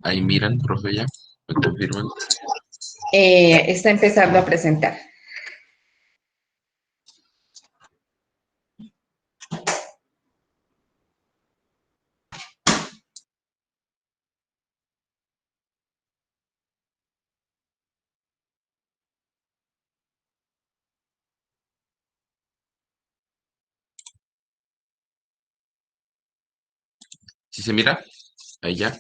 Ahí miran, profe, ya, me confirman. Está empezando a presentar. ¿Sí se mira? Ahí ya.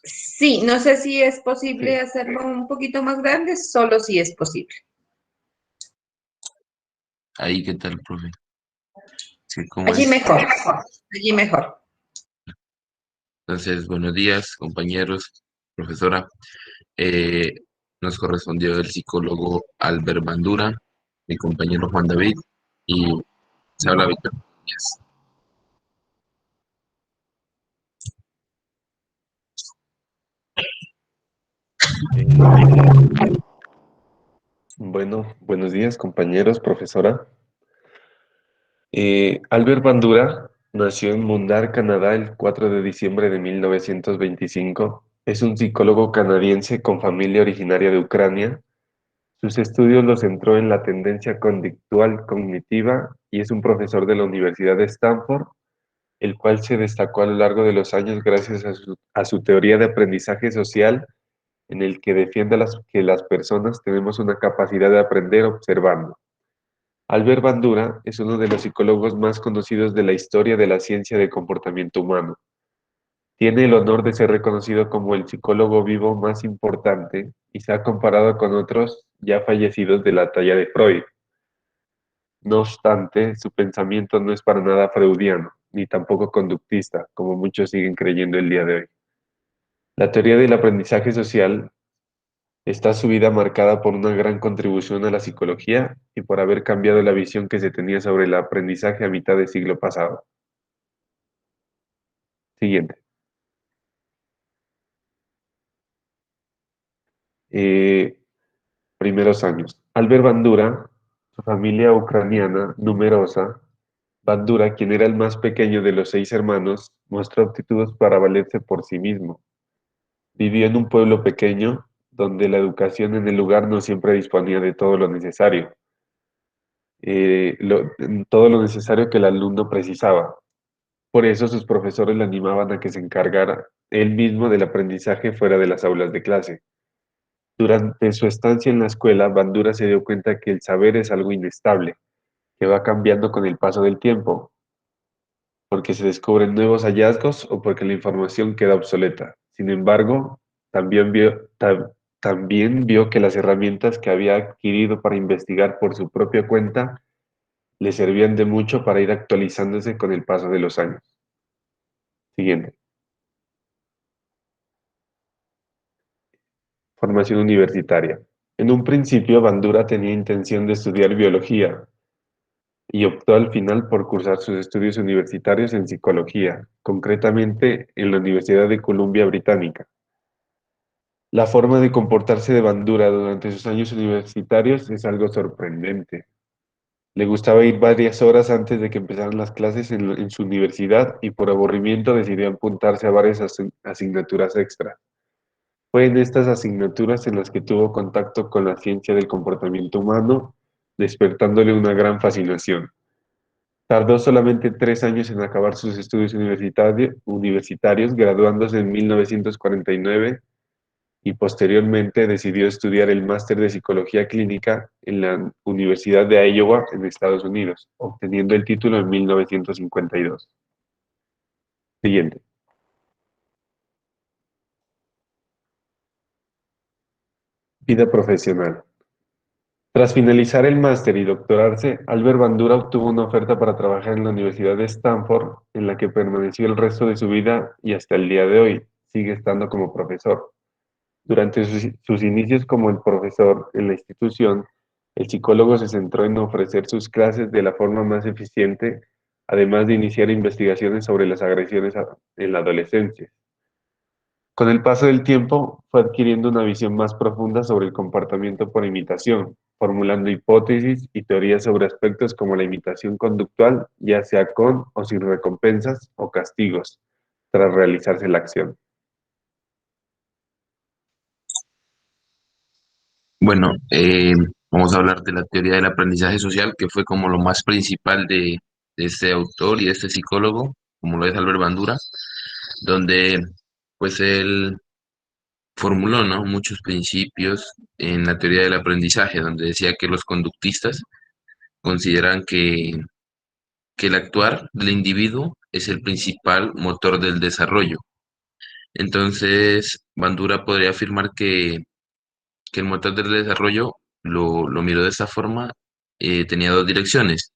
Sí, no sé si es posible Sí. hacerlo un poquito más grande, solo si es posible. Ahí, ¿qué tal, profe? Sí, ¿cómo Allí es? mejor, allí mejor. Entonces, buenos días, compañeros, profesora. Eh, Nos correspondió el psicólogo Albert Bandura, mi compañero Juan David, y se habla Víctor Núñez. Bueno, buenos días, compañeros, profesora. Albert Bandura nació en Mundar, Canadá, el 4 de diciembre de 1925. Es un psicólogo canadiense con familia originaria de Ucrania. Sus estudios los centró en la tendencia conductual cognitiva y es un profesor de la Universidad de Stanford, el cual se destacó a lo largo de los años gracias a su teoría de aprendizaje social, en el que defiende que las personas tenemos una capacidad de aprender observando. Albert Bandura es uno de los psicólogos más conocidos de la historia de la ciencia del comportamiento humano. Tiene el honor de ser reconocido como el psicólogo vivo más importante y se ha comparado con otros ya fallecidos de la talla de Freud. No obstante, su pensamiento no es para nada freudiano, ni tampoco conductista, como muchos siguen creyendo el día de hoy. La teoría del aprendizaje social está su vida marcada por una gran contribución a la psicología y por haber cambiado la visión que se tenía sobre el aprendizaje a mitad del siglo pasado. Siguiente. Eh, Primeros años. Albert Bandura, su familia ucraniana numerosa, Bandura, quien era el más pequeño de los 6 hermanos, mostró aptitudes para valerse por sí mismo. Vivió en un pueblo pequeño donde la educación en el lugar no siempre disponía de todo lo necesario. eh, lo- Todo lo necesario que el alumno precisaba. Por eso sus profesores le animaban a que se encargara él mismo del aprendizaje fuera de las aulas de clase. Durante su estancia en la escuela, Bandura se dio cuenta que el saber es algo inestable, que va cambiando con el paso del tiempo, porque se descubren nuevos hallazgos o porque la información queda obsoleta. Sin embargo, también vio que las herramientas que había adquirido para investigar por su propia cuenta le servían de mucho para ir actualizándose con el paso de los años. Siguiente. Formación universitaria. En un principio, Bandura tenía intención de estudiar biología y optó al final por cursar sus estudios universitarios en psicología, concretamente en la Universidad de Columbia Británica. La forma de comportarse de Bandura durante sus años universitarios es algo sorprendente. Le gustaba ir varias horas antes de que empezaran las clases en su universidad y por aburrimiento decidió apuntarse a varias asignaturas extra. Fue en estas asignaturas en las que tuvo contacto con la ciencia del comportamiento humano, despertándole una gran fascinación. Tardó solamente 3 años en acabar sus estudios universitarios, graduándose en 1949 y posteriormente decidió estudiar el máster de psicología clínica en la Universidad de Iowa en Estados Unidos, obteniendo el título en 1952. Siguiente. Vida profesional. Tras finalizar el máster y doctorarse, Albert Bandura obtuvo una oferta para trabajar en la Universidad de Stanford, en la que permaneció el resto de su vida y hasta el día de hoy sigue estando como profesor. Durante sus inicios como el profesor en la institución, el psicólogo se centró en ofrecer sus clases de la forma más eficiente, además de iniciar investigaciones sobre las agresiones en la adolescencia. Con el paso del tiempo, fue adquiriendo una visión más profunda sobre el comportamiento por imitación, formulando hipótesis y teorías sobre aspectos como la imitación conductual, ya sea con o sin recompensas o castigos, tras realizarse la acción. Bueno, vamos a hablar de la teoría del aprendizaje social, que fue como lo más principal de este autor y de este psicólogo, como lo es Albert Bandura, donde pues él formuló, ¿no?, muchos principios en la teoría del aprendizaje, donde decía que los conductistas consideran que el actuar del individuo es el principal motor del desarrollo. Entonces, Bandura podría afirmar que el motor del desarrollo lo miró de esta forma, tenía dos direcciones,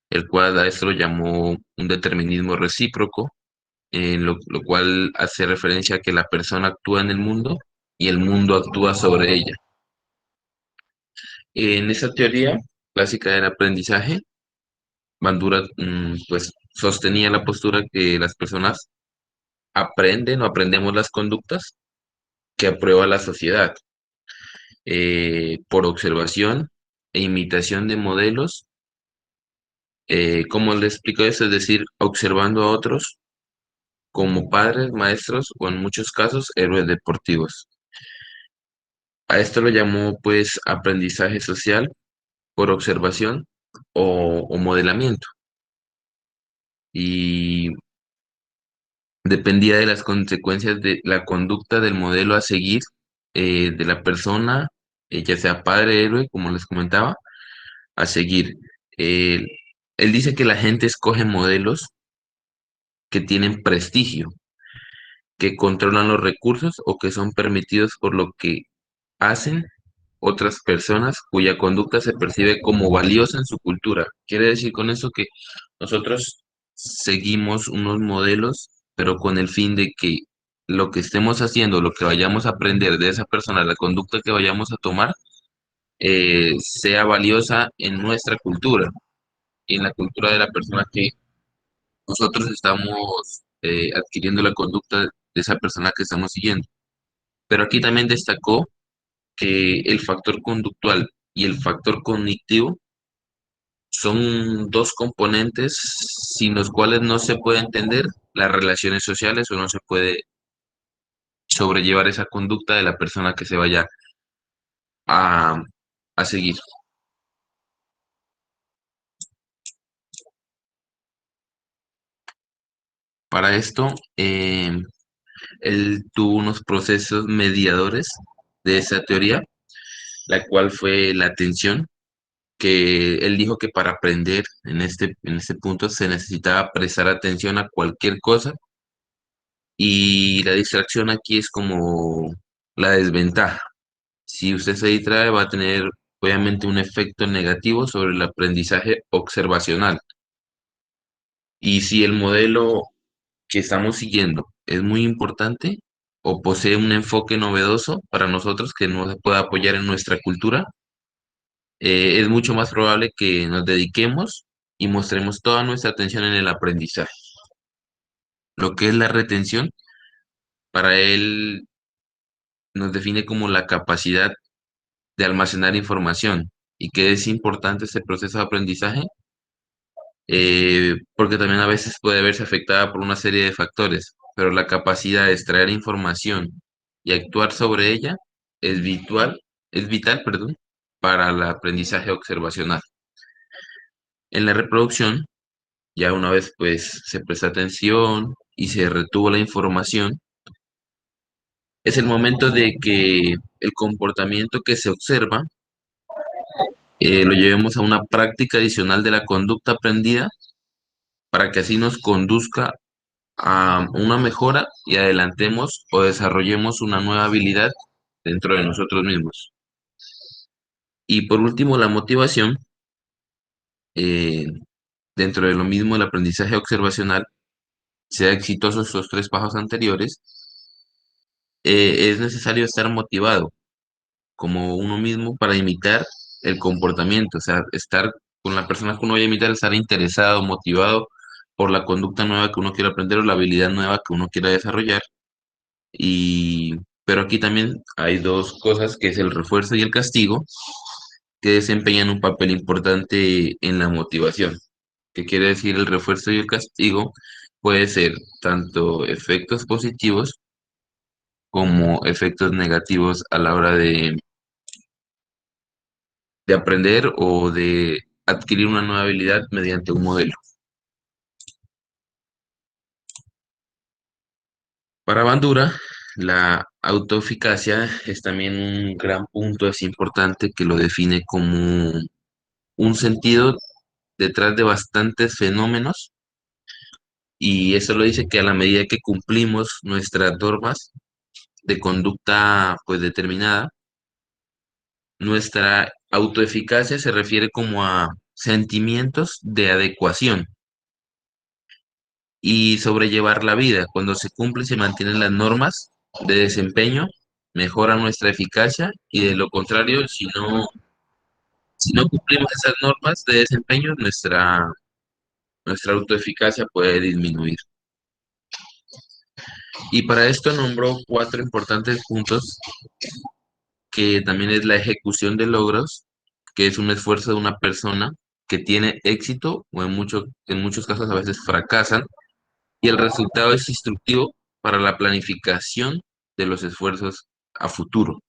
el cual a esto lo llamó un determinismo recíproco, lo cual hace referencia a que la persona actúa en el mundo y el mundo actúa sobre ella. En esa teoría clásica del aprendizaje, Bandura pues sostenía la postura que las personas aprenden o aprendemos las conductas que aprueba la sociedad, por observación e imitación de modelos. ¿Cómo le explico eso? Es decir, observando a otros como padres, maestros o en muchos casos héroes deportivos. A esto lo llamó pues aprendizaje social por observación o modelamiento, y dependía de las consecuencias de la conducta del modelo a seguir, de la persona, ya sea padre, héroe, como les comentaba, a seguir. Eh, Él dice que la gente escoge modelos que tienen prestigio, que controlan los recursos o que son permitidos por lo que hacen otras personas cuya conducta se percibe como valiosa en su cultura. Quiere decir con eso que nosotros seguimos unos modelos, pero con el fin de que lo que estemos haciendo, lo que vayamos a aprender de esa persona, la conducta que vayamos a tomar, sea valiosa en nuestra cultura y en la cultura de la persona que nosotros estamos, adquiriendo la conducta de esa persona que estamos siguiendo. Pero aquí también destacó que el factor conductual y el factor cognitivo son dos componentes sin los cuales no se puede entender las relaciones sociales o no se puede sobrellevar esa conducta de la persona que se vaya a, a seguir. Para esto, él tuvo unos procesos mediadores de esa teoría, la cual fue la atención, que él dijo que para aprender en este punto se necesitaba prestar atención a cualquier cosa, y la distracción aquí es como la desventaja. Si usted se distrae, va a tener obviamente un efecto negativo sobre el aprendizaje observacional. Y si el modelo que estamos siguiendo es muy importante o posee un enfoque novedoso para nosotros que no se pueda apoyar en nuestra cultura, es mucho más probable que nos dediquemos y mostremos toda nuestra atención en el aprendizaje. Lo que es la retención, para él nos define como la capacidad de almacenar información, y que es importante este proceso de aprendizaje, porque también a veces puede verse afectada por una serie de factores, pero la capacidad de extraer información y actuar sobre ella es vital, perdón, para el aprendizaje observacional. En la reproducción, ya una vez pues se presta atención y se retuvo la información, es el momento de que el comportamiento que se observa, lo llevemos a una práctica adicional de la conducta aprendida, para que así nos conduzca a una mejora y adelantemos o desarrollemos una nueva habilidad dentro de nosotros mismos. Y por último, la motivación, eh, dentro de lo mismo el aprendizaje observacional, sea exitoso estos tres pasos anteriores, es necesario estar motivado como uno mismo para imitar el comportamiento, o sea, estar con la persona que uno vaya a imitar, estar interesado, motivado por la conducta nueva que uno quiere aprender o la habilidad nueva que uno quiera desarrollar. Y, pero aquí también hay dos cosas, que es el refuerzo y el castigo, que desempeñan un papel importante en la motivación. ¿Qué quiere decir el refuerzo y el castigo? Puede ser tanto efectos positivos como efectos negativos a la hora de aprender o de adquirir una nueva habilidad mediante un modelo. Para Bandura, la autoeficacia es también un gran punto, es importante que lo define como un sentido detrás de bastantes fenómenos, y eso lo dice que a la medida que cumplimos nuestras normas de conducta pues determinada, nuestra autoeficacia se refiere como a sentimientos de adecuación y sobrellevar la vida. Cuando se cumplen y se mantienen las normas de desempeño, mejora nuestra eficacia, y de lo contrario, si no cumplimos esas normas de desempeño, nuestra autoeficacia puede disminuir. Y para esto nombró cuatro importantes puntos, que también es la ejecución de logros, que es un esfuerzo de una persona que tiene éxito o en muchos casos a veces fracasan, y el resultado es instructivo para la planificación de los esfuerzos a futuro.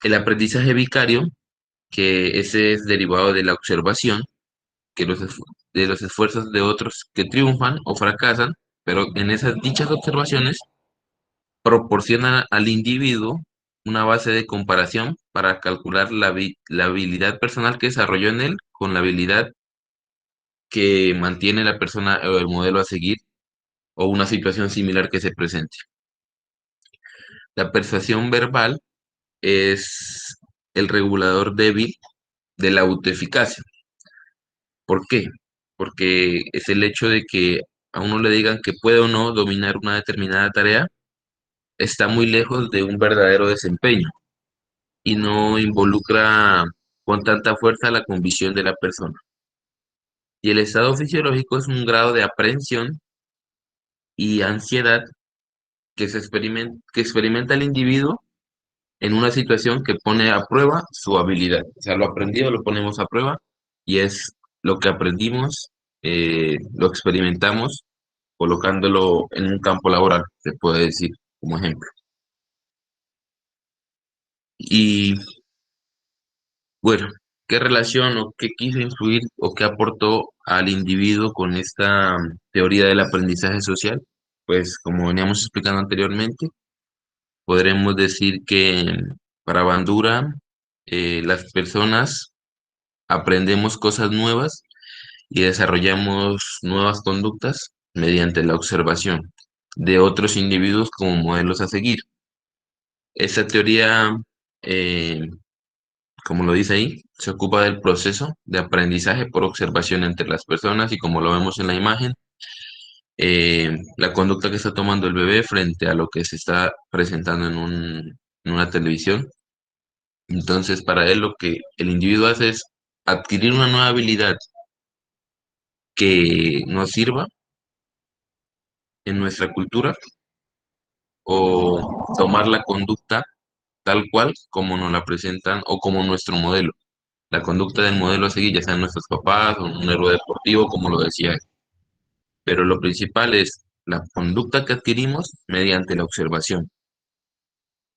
El aprendizaje vicario, que ese es derivado de la observación, de los esfuerzos de otros que triunfan o fracasan, pero en esas dichas observaciones proporcionan al individuo una base de comparación para calcular la habilidad personal que desarrolló en él con la habilidad que mantiene la persona o el modelo a seguir, o una situación similar que se presente. La persuasión verbal es el regulador débil de la autoeficacia. ¿Por qué? Porque es el hecho de que a uno le digan que puede o no dominar una determinada tarea, está muy lejos de un verdadero desempeño y no involucra con tanta fuerza la convicción de la persona. Y el estado fisiológico es un grado de aprensión y ansiedad que experimenta el individuo en una situación que pone a prueba su habilidad. O sea, lo aprendido lo ponemos a prueba, y es lo que aprendimos, lo experimentamos colocándolo en un campo laboral, se puede decir como ejemplo. Y bueno, ¿qué relación o qué quiso influir o qué aportó al individuo con esta teoría del aprendizaje social? Pues como veníamos explicando anteriormente, podremos decir que para Bandura, las personas aprendemos cosas nuevas y desarrollamos nuevas conductas mediante la observación de otros individuos como modelos a seguir. Esta teoría, eh, como lo dice ahí, se ocupa del proceso de aprendizaje por observación entre las personas, y como lo vemos en la imagen, la conducta que está tomando el bebé frente a lo que se está presentando en una televisión. Entonces, para él lo que el individuo hace es adquirir una nueva habilidad que nos sirva en nuestra cultura, o tomar la conducta tal cual como nos la presentan o como nuestro modelo. La conducta del modelo a seguir, ya sean nuestros papás o un héroe deportivo, como lo decía él. Pero lo principal es la conducta que adquirimos mediante la observación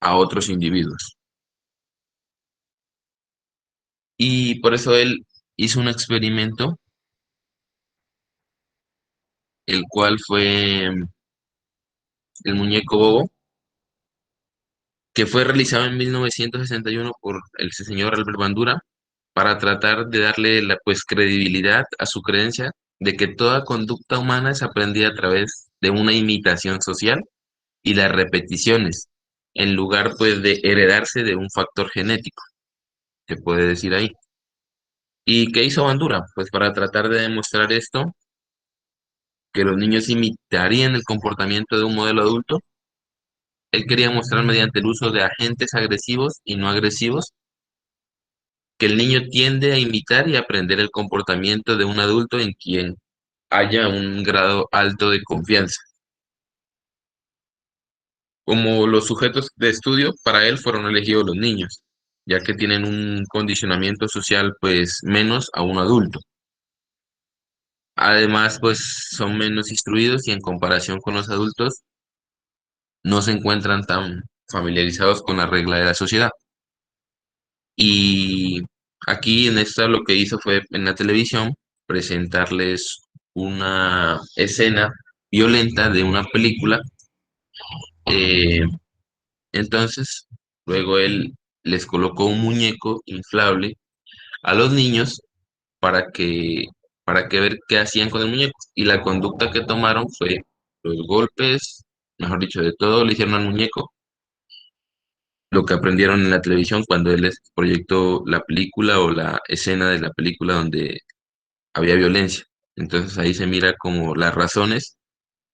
a otros individuos. Y por eso él hizo un experimento, el cual fue el muñeco Bobo, que fue realizado en 1961 por el señor Albert Bandura, para tratar de darle la pues credibilidad a su creencia de que toda conducta humana es aprendida a través de una imitación social y las repeticiones, en lugar pues de heredarse de un factor genético, se puede decir ahí. ¿Y qué hizo Bandura? Pues para tratar de demostrar esto, que los niños imitarían el comportamiento de un modelo adulto, él quería mostrar mediante el uso de agentes agresivos y no agresivos que el niño tiende a imitar y aprender el comportamiento de un adulto en quien haya un grado alto de confianza. Como los sujetos de estudio, para él fueron elegidos los niños, ya que tienen un condicionamiento social pues menos a un adulto. Además, pues son menos instruidos y en comparación con los adultos no se encuentran tan familiarizados con la regla de la sociedad. Y Aquí en esta lo que hizo fue en la televisión presentarles una escena violenta de una película. eh, entonces, luego él les colocó un muñeco inflable a los niños para que, para que ver qué hacían con el muñeco. Y la conducta que tomaron fue los golpes, mejor dicho, de todo le hicieron al muñeco, lo que aprendieron en la televisión cuando él les proyectó la película o la escena de la película donde había violencia. Entonces ahí se mira como las razones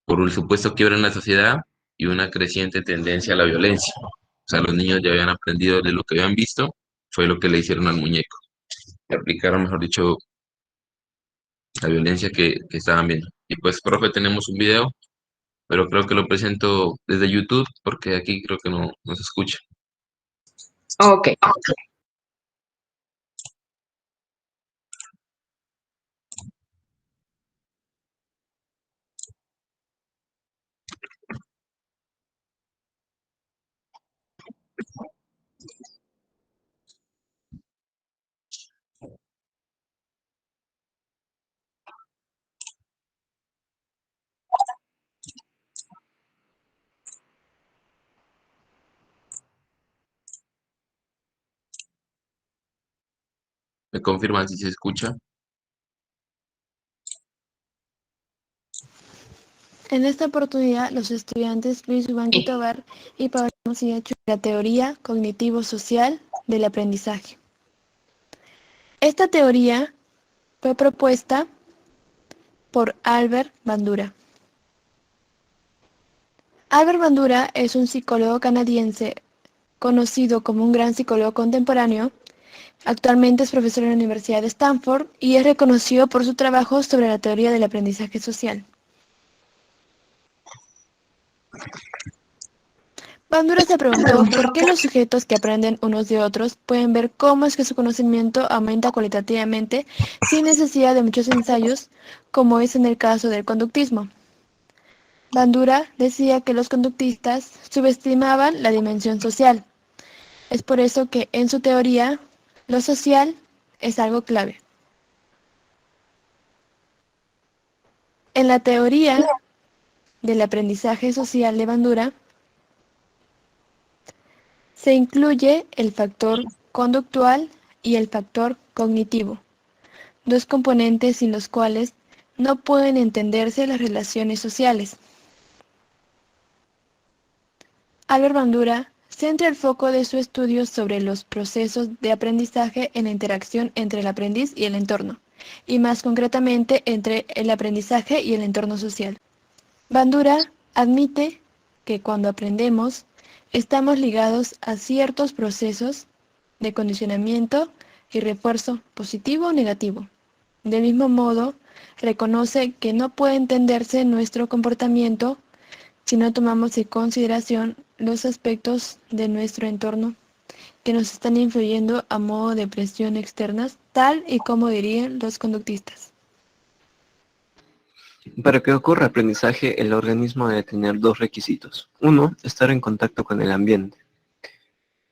por un supuesto quiebra en la sociedad y una creciente tendencia a la violencia. O sea, los niños ya habían aprendido de lo que habían visto, fue lo que le hicieron al muñeco. Le aplicaron, mejor dicho, la violencia que estaban viendo. Y pues, profe, tenemos un video, pero creo que lo presento desde YouTube porque aquí creo que no se escucha. Ok. ¿Me confirman si se escucha? En esta oportunidad, los estudiantes Luis Ubanqui Tobar y Pablo Mosiachu, la teoría cognitivo-social del aprendizaje. Esta teoría fue propuesta por Albert Bandura. Albert Bandura es un psicólogo canadiense conocido como un gran psicólogo contemporáneo. Actualmente es profesor en la Universidad de Stanford y es reconocido por su trabajo sobre la teoría del aprendizaje social. Bandura se preguntó por qué los sujetos que aprenden unos de otros pueden ver cómo es que su conocimiento aumenta cualitativamente sin necesidad de muchos ensayos, como es en el caso del conductismo. Bandura decía que los conductistas subestimaban la dimensión social. Es por eso que, en su teoría, lo social es algo clave. En la teoría del aprendizaje social de Bandura, se incluye el factor conductual y el factor cognitivo, dos componentes sin los cuales no pueden entenderse las relaciones sociales. Albert Bandura centra el foco de su estudio sobre los procesos de aprendizaje en la interacción entre el aprendiz y el entorno, y más concretamente entre el aprendizaje y el entorno social. Bandura admite que cuando aprendemos, estamos ligados a ciertos procesos de condicionamiento y refuerzo positivo o negativo. Del mismo modo, reconoce que no puede entenderse nuestro comportamiento si no tomamos en consideración los aspectos de nuestro entorno que nos están influyendo a modo de presión externas, tal y como dirían los conductistas. Para que ocurra aprendizaje, el organismo debe tener dos requisitos. Uno, estar en contacto con el ambiente.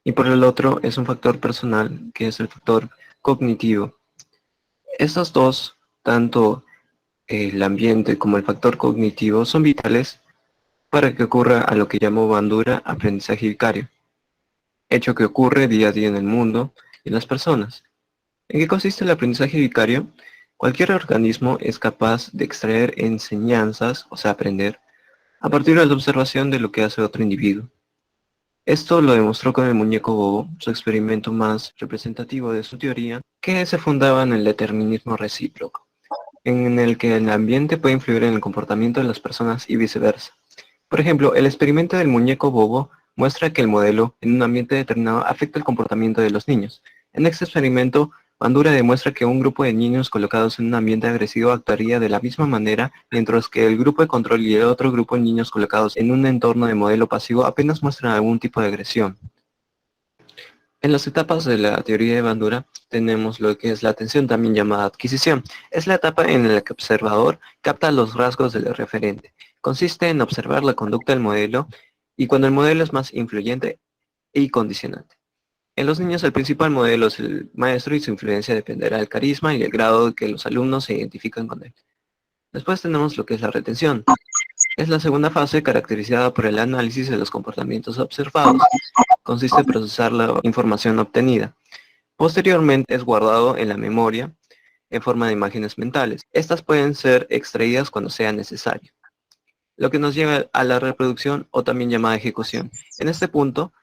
Y por el otro, es un factor personal, que es el factor cognitivo. Estos dos, tanto el ambiente como el factor cognitivo, son vitales para que ocurra a lo que llamó Bandura aprendizaje vicario, hecho que ocurre día a día en el mundo y en las personas. ¿En qué consiste el aprendizaje vicario? Cualquier organismo es capaz de extraer enseñanzas, o sea, aprender, a partir de la observación de lo que hace otro individuo. Esto lo demostró con el muñeco bobo, su experimento más representativo de su teoría, que se fundaba en el determinismo recíproco, en el que el ambiente puede influir en el comportamiento de las personas y viceversa. Por ejemplo, el experimento del muñeco bobo muestra que el modelo en un ambiente determinado afecta el comportamiento de los niños. En este experimento, Bandura demuestra que un grupo de niños colocados en un ambiente agresivo actuaría de la misma manera, mientras que el grupo de control y el otro grupo de niños colocados en un entorno de modelo pasivo apenas muestran algún tipo de agresión. En las etapas de la teoría de Bandura tenemos lo que es la atención, también llamada adquisición. Es la etapa en la que el observador capta los rasgos del referente. Consiste en observar la conducta del modelo y cuando el modelo es más influyente y condicionante. En los niños el principal modelo es el maestro y su influencia dependerá del carisma y el grado que los alumnos se identifican con él. Después tenemos lo que es la retención. Es la segunda fase caracterizada por el análisis de los comportamientos observados. Consiste en procesar la información obtenida. Posteriormente es guardado en la memoria en forma de imágenes mentales. Estas pueden ser extraídas cuando sea necesario, lo que nos lleva a la reproducción o también llamada ejecución. En este punto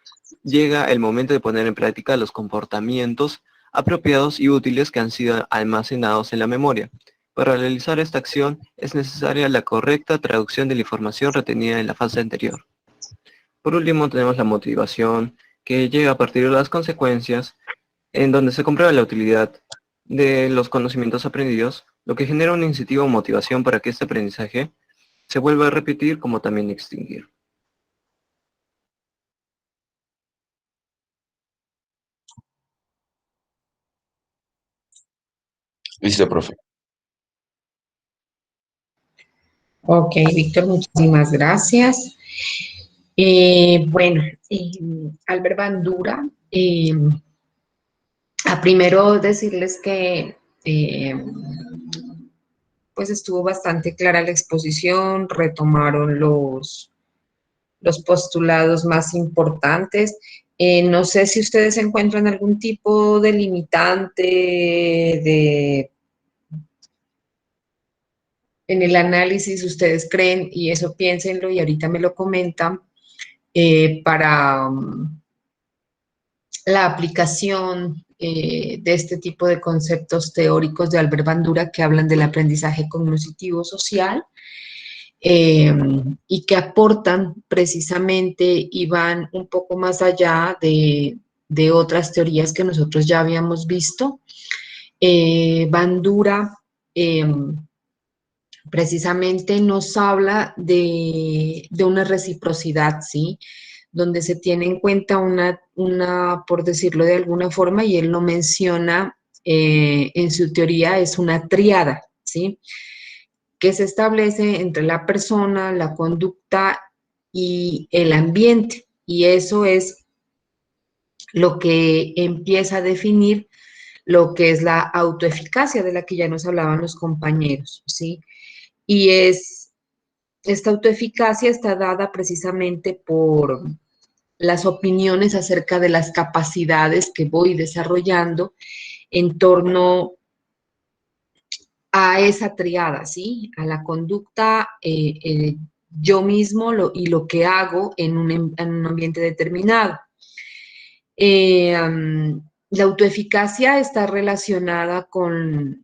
llega el momento de poner en práctica los comportamientos apropiados y útiles que han sido almacenados en la memoria. Para realizar esta acción es necesaria la correcta traducción de la información retenida en la fase anterior. Por último tenemos la motivación, que llega a partir de las consecuencias, en donde se comprueba la utilidad de los conocimientos aprendidos, lo que genera un incentivo o motivación para que este aprendizaje se vuelva a repetir como también extinguir. Listo, profe. Ok, Víctor, muchísimas gracias. Bueno, Albert Bandura, a primero decirles que pues estuvo bastante clara la exposición, retomaron los postulados más importantes. No sé si ustedes encuentran algún tipo de limitante en el análisis, ustedes creen, y eso piénsenlo y ahorita me lo comentan, para la aplicación de este tipo de conceptos teóricos de Albert Bandura que hablan del aprendizaje cognitivo social y que aportan precisamente y van un poco más allá de otras teorías que nosotros ya habíamos visto. Bandura precisamente nos habla de una reciprocidad, ¿sí? Donde se tiene en cuenta por decirlo de alguna forma, y él lo menciona en su teoría, es una tríada, ¿sí? Que se establece entre la persona, la conducta y el ambiente. Y eso es lo que empieza a definir lo que es la autoeficacia de la que ya nos hablaban los compañeros, ¿sí? Y esta autoeficacia está dada precisamente por las opiniones acerca de las capacidades que voy desarrollando en torno a esa triada, ¿sí? A la conducta, yo mismo y lo que hago en un ambiente determinado. La autoeficacia está relacionada con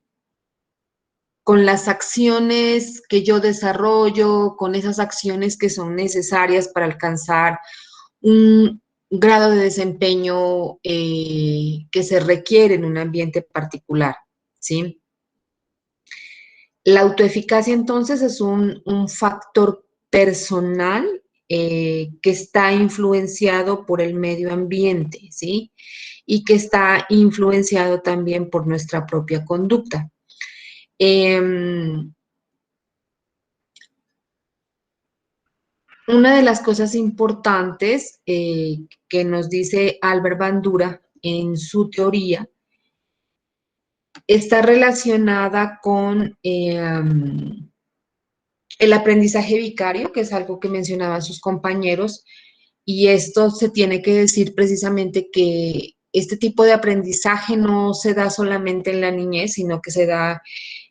las acciones que yo desarrollo, con esas acciones que son necesarias para alcanzar un grado de desempeño que se requiere en un ambiente particular, ¿sí? La autoeficacia entonces es un factor personal que está influenciado por el medio ambiente, ¿sí? Y que está influenciado también por nuestra propia conducta. Una de las cosas importantes que nos dice Albert Bandura en su teoría está relacionada con el aprendizaje vicario, que es algo que mencionaban sus compañeros, y esto se tiene que decir precisamente que este tipo de aprendizaje no se da solamente en la niñez, sino que se da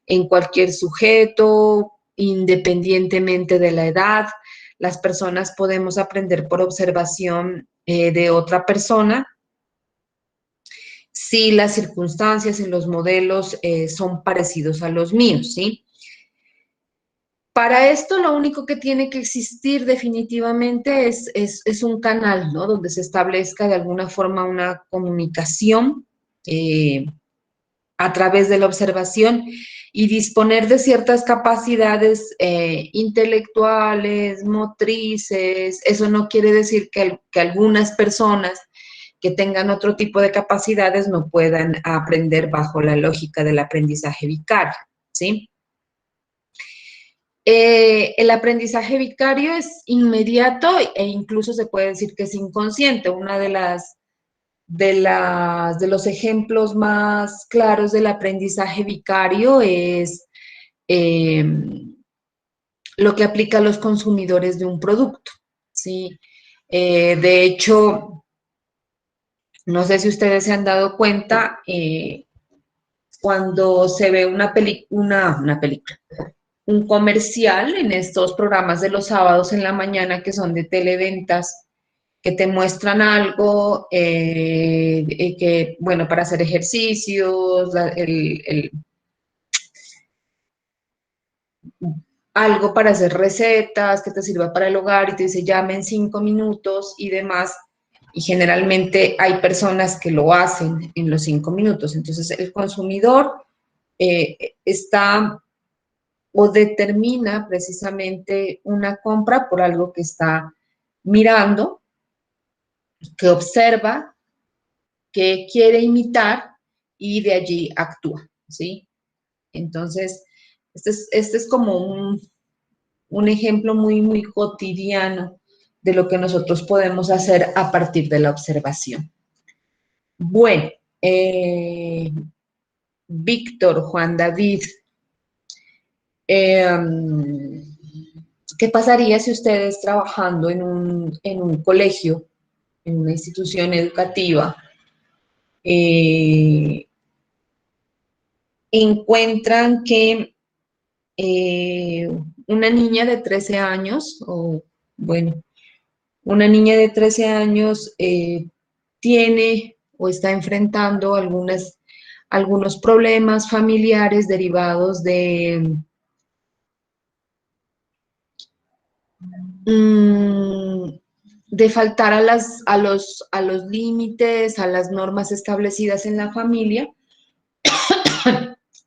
en cualquier sujeto, independientemente de la edad. Las personas podemos aprender por observación de otra persona si las circunstancias y los modelos son parecidos a los míos, ¿sí? Para esto lo único que tiene que existir definitivamente es un canal, ¿no? Donde se establezca de alguna forma una comunicación a través de la observación y disponer de ciertas capacidades intelectuales, motrices. Eso no quiere decir que algunas personas que tengan otro tipo de capacidades no puedan aprender bajo la lógica del aprendizaje vicario, ¿sí? El aprendizaje vicario es inmediato e incluso se puede decir que es inconsciente. Una de las de los ejemplos más claros del aprendizaje vicario es eh, lo que aplica a los consumidores de un producto, ¿sí? De hecho, no sé si ustedes se han dado cuenta, cuando se ve una película, un comercial en estos programas de los sábados en la mañana que son de televentas, que te muestran algo que, bueno, para hacer ejercicios, algo para hacer recetas, que te sirva para el hogar y te dice llame en 5 minutos y demás. Y generalmente hay personas que lo hacen en los 5 minutos. Entonces el consumidor está o determina precisamente una compra por algo que está mirando, que observa, que quiere imitar y de allí actúa, ¿sí? Entonces, este es como un ejemplo muy, muy cotidiano de lo que nosotros podemos hacer a partir de la observación. Bueno, Víctor, Juan David, ¿qué pasaría si ustedes trabajando en un colegio, en una institución educativa, encuentran que una niña de 13 años, o bueno, una niña de 13 años tiene o está enfrentando algunos problemas familiares derivados de faltar a los límites, a las normas establecidas en la familia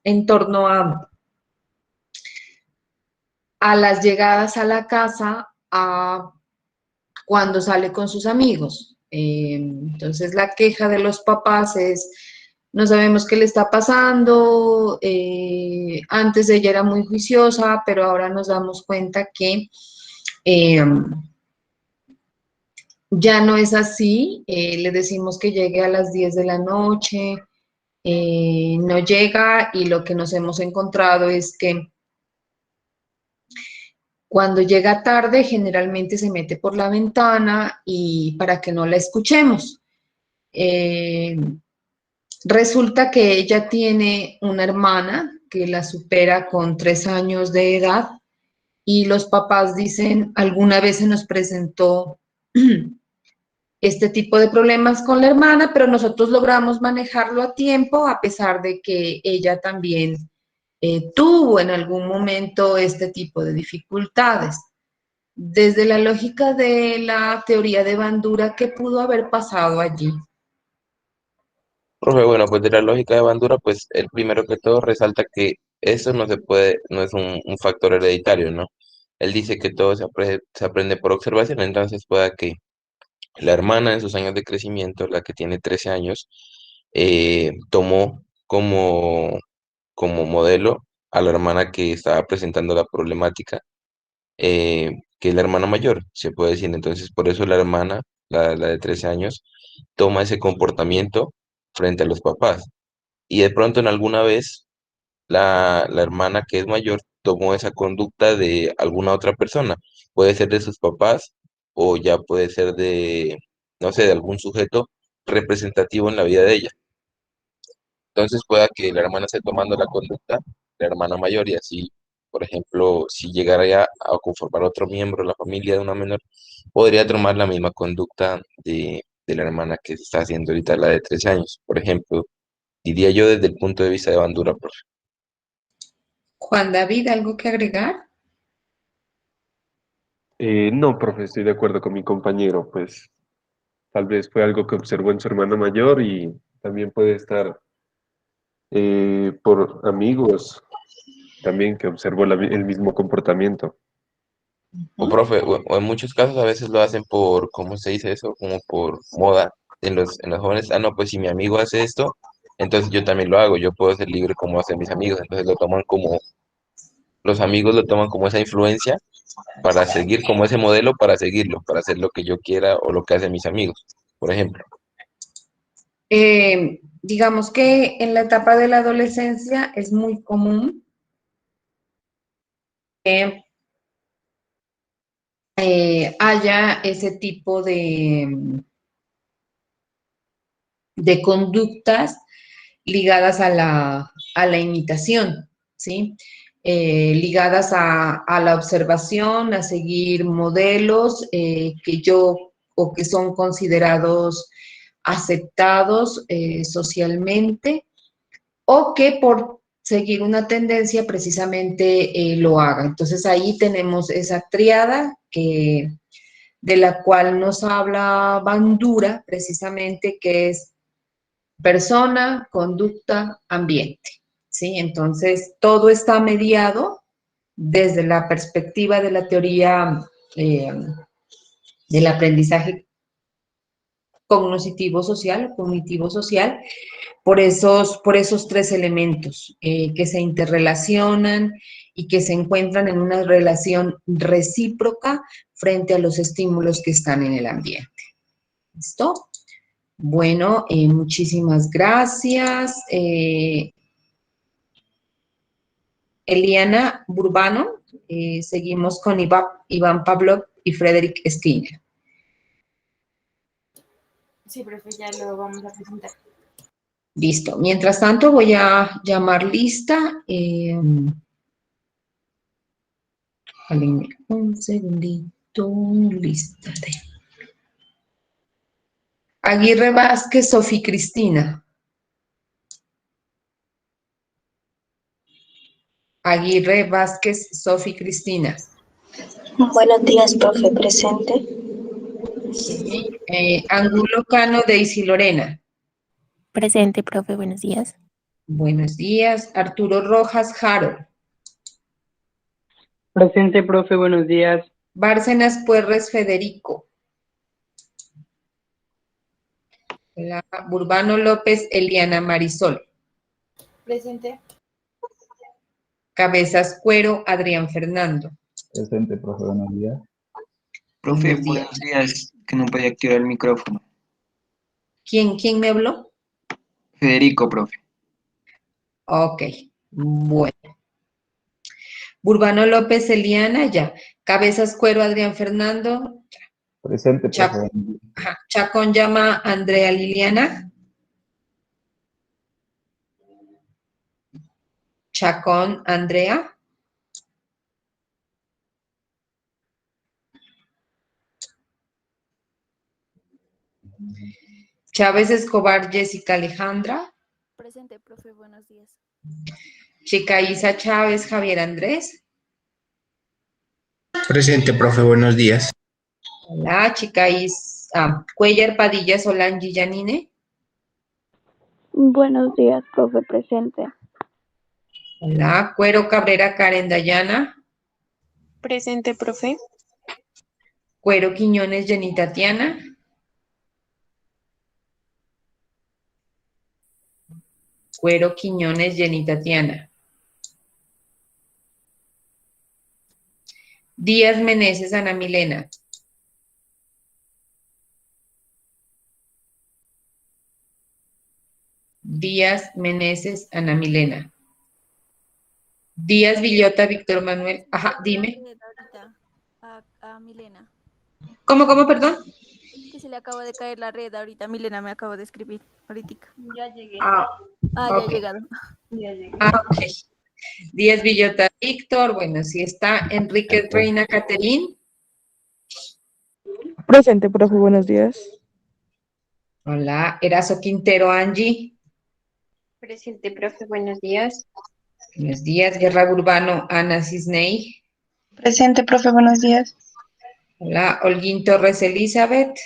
en torno a las llegadas a la casa, a cuando sale con sus amigos. Entonces la queja de los papás es, no sabemos qué le está pasando, antes ella era muy juiciosa, pero ahora nos damos cuenta que ya no es así, le decimos que llegue a las 10 de la noche, no llega y lo que nos hemos encontrado es que cuando llega tarde, generalmente se mete por la ventana y para que no la escuchemos. Eh, Resulta que ella tiene una hermana que la supera con 3 años de edad y los papás dicen, alguna vez se nos presentó este tipo de problemas con la hermana, pero nosotros logramos manejarlo a tiempo a pesar de que ella también tuvo en algún momento este tipo de dificultades. Desde la lógica de la teoría de Bandura, ¿qué pudo haber pasado allí? Profe, bueno, pues de la lógica de Bandura, pues el primero que todo resalta que eso no se puede, no es un factor hereditario, ¿no? Él dice que todo se aprende por observación, entonces pueda que la hermana en sus años de crecimiento, la que tiene 13 años, tomó como modelo a la hermana que estaba presentando la problemática, que es la hermana mayor, se puede decir. Entonces, por eso la hermana, la de 13 años, toma ese comportamiento frente a los papás. Y de pronto en alguna vez la hermana que es mayor tomó esa conducta de alguna otra persona. Puede ser de sus papás o ya puede ser de, no sé, de algún sujeto representativo en la vida de ella. Entonces pueda que la hermana esté tomando la conducta de la hermana mayor y así, por ejemplo, si llegara ya a conformar otro miembro de la familia de una menor, podría tomar la misma conducta de la hermana que se está haciendo ahorita, la de 13 años. Por ejemplo, diría yo desde el punto de vista de Bandura, profe. Juan David, ¿algo que agregar? No, profe, estoy de acuerdo con mi compañero, pues tal vez fue algo que observó en su hermana mayor y también puede estar por amigos también que observó el mismo comportamiento. O profe, o en muchos casos a veces lo hacen por, ¿cómo se dice eso? Como por moda en los jóvenes. Ah, no, pues si mi amigo hace esto, entonces yo también lo hago. Yo puedo ser libre como hacen mis amigos. Entonces lo toman como, los amigos lo toman como esa influencia para seguir como ese modelo, para seguirlo, para hacer lo que yo quiera o lo que hacen mis amigos, por ejemplo. Digamos que en la etapa de la adolescencia es muy común que haya ese tipo de conductas ligadas a la imitación, ¿sí? Ligadas a la observación, a seguir modelos o que son considerados aceptados socialmente, o que por seguir una tendencia precisamente lo haga. Entonces ahí tenemos esa triada de la cual nos habla Bandura, precisamente, que es persona, conducta, ambiente, ¿sí? Entonces, todo está mediado desde la perspectiva de la teoría del aprendizaje cognitivo-social, por esos tres elementos que se interrelacionan y que se encuentran en una relación recíproca frente a los estímulos que están en el ambiente. ¿Listo? Bueno, muchísimas gracias. Eliana Burbano, seguimos con Iván Pavlov y Frederick Skinner. Sí, profe, ya lo vamos a presentar. Listo. Mientras tanto, voy a llamar lista. Un segundito, lista. Aguirre Vázquez, Sofi Cristina. Aguirre Vázquez, Sofi Cristina. Buenos días, profe, presente. Angulo Cano, Daisy Lorena. Presente, profe, buenos días. Buenos días. Arturo Rojas, Harold. Presente, profe, buenos días. Bárcenas Puerres, Federico. Hola. Burbano López, Eliana Marisol. Presente. Cabezas Cuero, Adrián Fernando. Presente, profe, buenos días. Profe, buenos días, que no podía activar el micrófono. ¿Quién me habló? Federico, profe. Ok, bueno. Burbano López, Eliana, ya. Cabezas Cuero, Adrián Fernando. Presente, profe. Chacón llama Andrea Liliana. Chacón, Andrea. Chávez Escobar, Jessica Alejandra. Presente, profe, buenos días. Chica Isa Chávez, Javier Andrés. Presente, profe, buenos días. Hola, Chica Isa. Cuellar Padilla, Solange Yanine. Buenos días, profe, presente. Hola, Cuero Cabrera, Karen Dayana. Presente, profe. Cuero Quiñones, Jenny Tatiana. Cuero Quiñones, Jenny Tatiana. Díaz Meneses, Ana Milena. Díaz Meneses, Ana Milena. Díaz Villota, Víctor Manuel. Ajá, dime. A Milena. ¿Cómo, perdón? Que se le acaba de caer la red ahorita. Milena me acabo de escribir ahorita. Ya llegué. Ya ok. he llegado. Ya llegué. Ok. Díaz Villota, Víctor. Bueno, sí está Enrique Reina, Caterín. Presente, profe, buenos días. Hola, Erazo Quintero, Angie. Presente, profe, buenos días. Buenos días, Guerra Urbano, Ana Cisney. Presente, profe, buenos días. Hola, Holguín Torres, Elizabeth.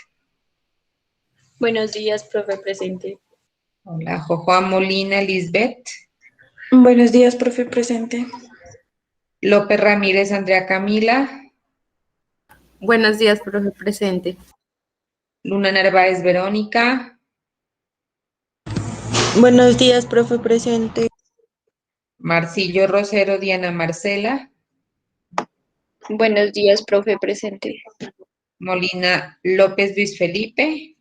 Buenos días, profe, presente. Hola, Jojoa Molina, Lisbeth. Buenos días, profe, presente. López Ramírez, Andrea Camila. Buenos días, profe, presente. Luna Narváez, Verónica. Buenos días, profe, presente. Marcillo Rosero, Diana Marcela. Buenos días, profe, presente. Molina López Luis Felipe.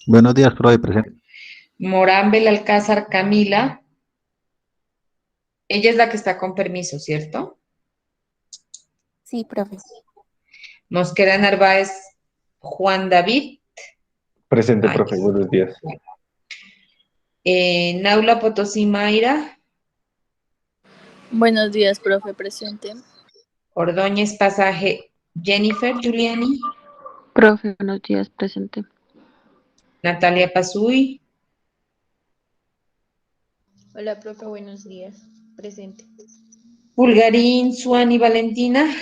Buenos días, profe, presente. Morán Belalcázar Camila. Ella es la que está con permiso, ¿cierto? Sí, profe. Mosquera Narváez Juan David. Presente, profe, buenos días. Naula Potosí Mayra. Buenos días, profe, presente. Ordóñez Pasaje Jennifer Giuliani. Profe, buenos días, presente. Natalia Pazuy. Hola, profe, buenos días. Presente. Pulgarín Suani Valentina.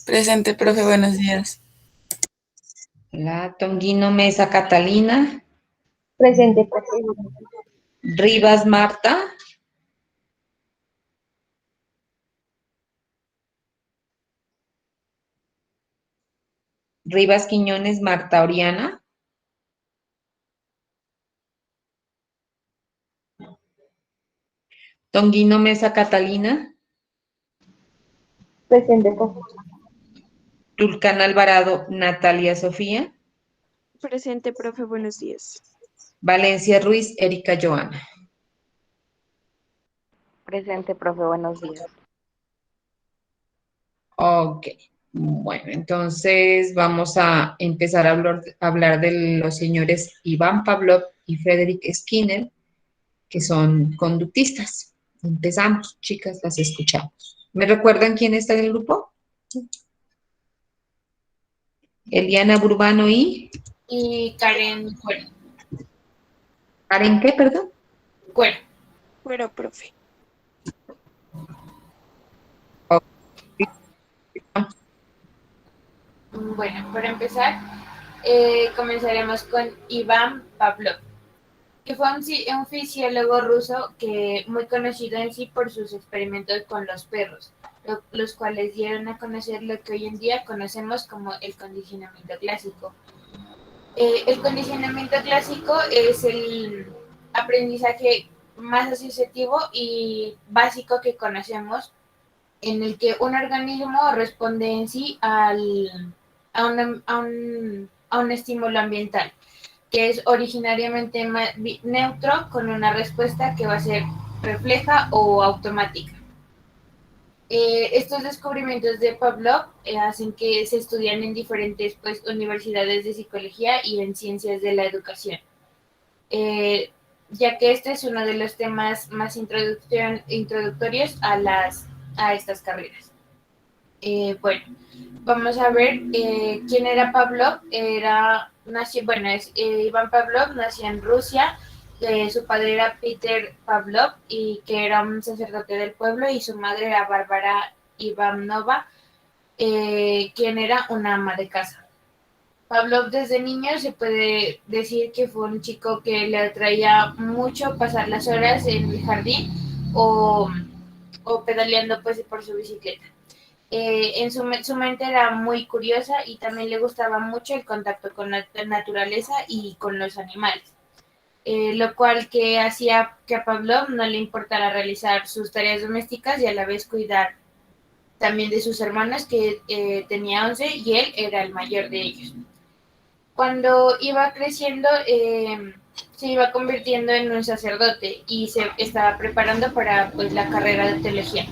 Presente, profe, buenos días. La Tonguino Mesa Catalina. Presente, profe. Rivas Marta. Rivas Quiñones Marta Oriana. Tonguino Mesa Catalina. Presente, profe. Tulcán Alvarado Natalia Sofía. Presente, profe, buenos días. Valencia Ruiz Erika Joana. Presente, profe, buenos días. Ok, bueno, entonces vamos a empezar a hablar de los señores Iván Pavlov y Frederick Skinner, que son conductistas. Empezamos, chicas, las escuchamos. ¿Me recuerdan quién está en el grupo? Eliana Burbano y Karen Cuero. ¿Karen qué, perdón? Cuero. Bueno, profe. Bueno, para empezar, comenzaremos con Iván Pavlov, que fue un fisiólogo ruso que muy conocido en sí por sus experimentos con los perros, los cuales dieron a conocer lo que hoy en día conocemos como el condicionamiento clásico. El condicionamiento clásico es el aprendizaje más asociativo y básico que conocemos, en el que un organismo responde en sí a un estímulo ambiental, que es originariamente neutro, con una respuesta que va a ser refleja o automática. Estos descubrimientos de Pavlov hacen que se estudian en diferentes universidades de psicología y en ciencias de la educación, ya que este es uno de los temas más introductorios a estas carreras. Bueno, vamos a ver quién era Pavlov. Iván Pavlov nació en Rusia. Su padre era Peter Pavlov, y que era un sacerdote del pueblo, y su madre era Bárbara Ivanova, quien era una ama de casa. Pavlov desde niño se puede decir que fue un chico que le atraía mucho pasar las horas en el jardín o pedaleando pues por su bicicleta. Su mente era muy curiosa y también le gustaba mucho el contacto con la naturaleza y con los animales, lo cual que hacía que a Pavlov no le importara realizar sus tareas domésticas y a la vez cuidar también de sus hermanos, que tenía 11 y él era el mayor de ellos. Cuando iba creciendo, se iba convirtiendo en un sacerdote y se estaba preparando para pues, la carrera de teología.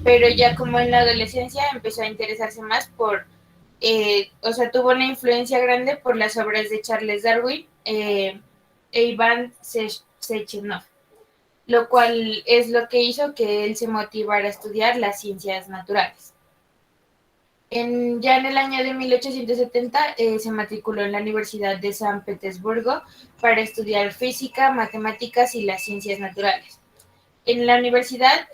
Pero ya como en la adolescencia empezó a interesarse más tuvo una influencia grande por las obras de Charles Darwin e Iván Sechenov, lo cual es lo que hizo que él se motivara a estudiar las ciencias naturales. Ya en el año de 1870 se matriculó en la Universidad de San Petersburgo para estudiar física, matemáticas y las ciencias naturales. En la universidad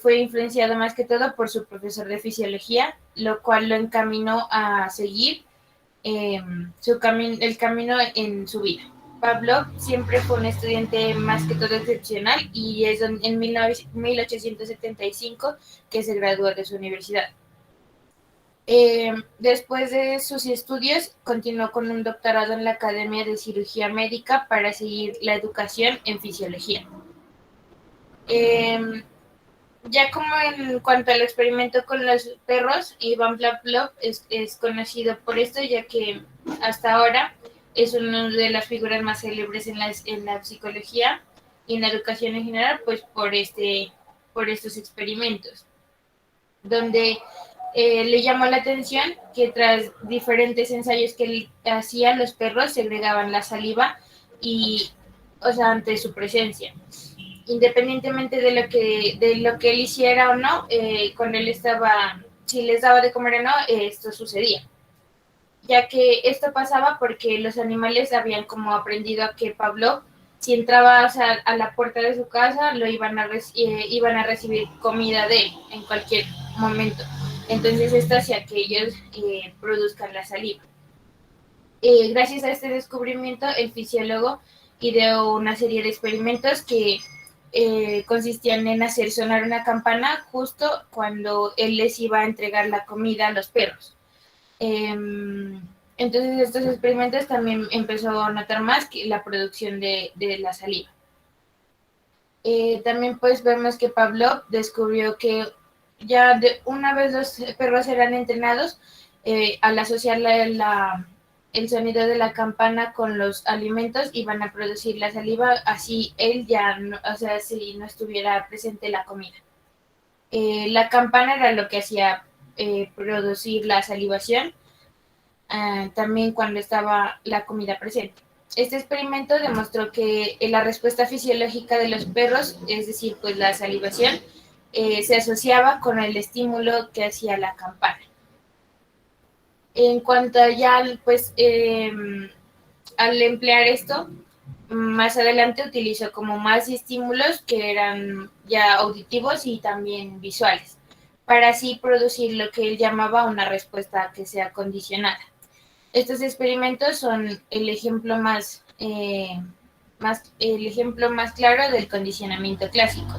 fue influenciado más que todo por su profesor de fisiología, lo cual lo encaminó a seguir el camino en su vida. Pavlov siempre fue un estudiante más que todo excepcional, y es en 1875 que se graduó de su universidad. Después de sus estudios, continuó con un doctorado en la Academia de Cirugía Médica para seguir la educación en fisiología. Ya como en cuanto al experimento con los perros, Iván Pavlov es conocido por esto, ya que hasta ahora es una de las figuras más célebres en la psicología y en la educación en general, pues por estos experimentos, donde le llamó la atención que tras diferentes ensayos que él hacía, los perros segregaban la saliva y, o sea, ante su presencia. Independientemente de lo que él hiciera o no, cuando él estaba, si les daba de comer o no, esto sucedía. Ya que esto pasaba porque los animales habían como aprendido a que Pavlov, si entraba, o sea, a la puerta de su casa, lo iban a recibir comida de él en cualquier momento. Entonces esto hacía que ellos produzcan la saliva. Gracias a este descubrimiento, el fisiólogo ideó una serie de experimentos que consistían en hacer sonar una campana justo cuando él les iba a entregar la comida a los perros. Entonces estos experimentos también empezó a notar más que la producción de la saliva. También pues vemos que Pavlov descubrió que ya una vez los perros eran entrenados, al asociar el sonido de la campana con los alimentos iban a producir la saliva, así él ya, o sea, si no estuviera presente la comida. La campana era lo que hacía producir la salivación, también cuando estaba la comida presente. Este experimento demostró que la respuesta fisiológica de los perros, es decir, pues la salivación, se asociaba con el estímulo que hacía la campana. En cuanto a ya, pues, al emplear esto, más adelante utilizó como más estímulos que eran ya auditivos y también visuales, para así producir lo que él llamaba una respuesta que sea condicionada. Estos experimentos son el ejemplo más claro del condicionamiento clásico,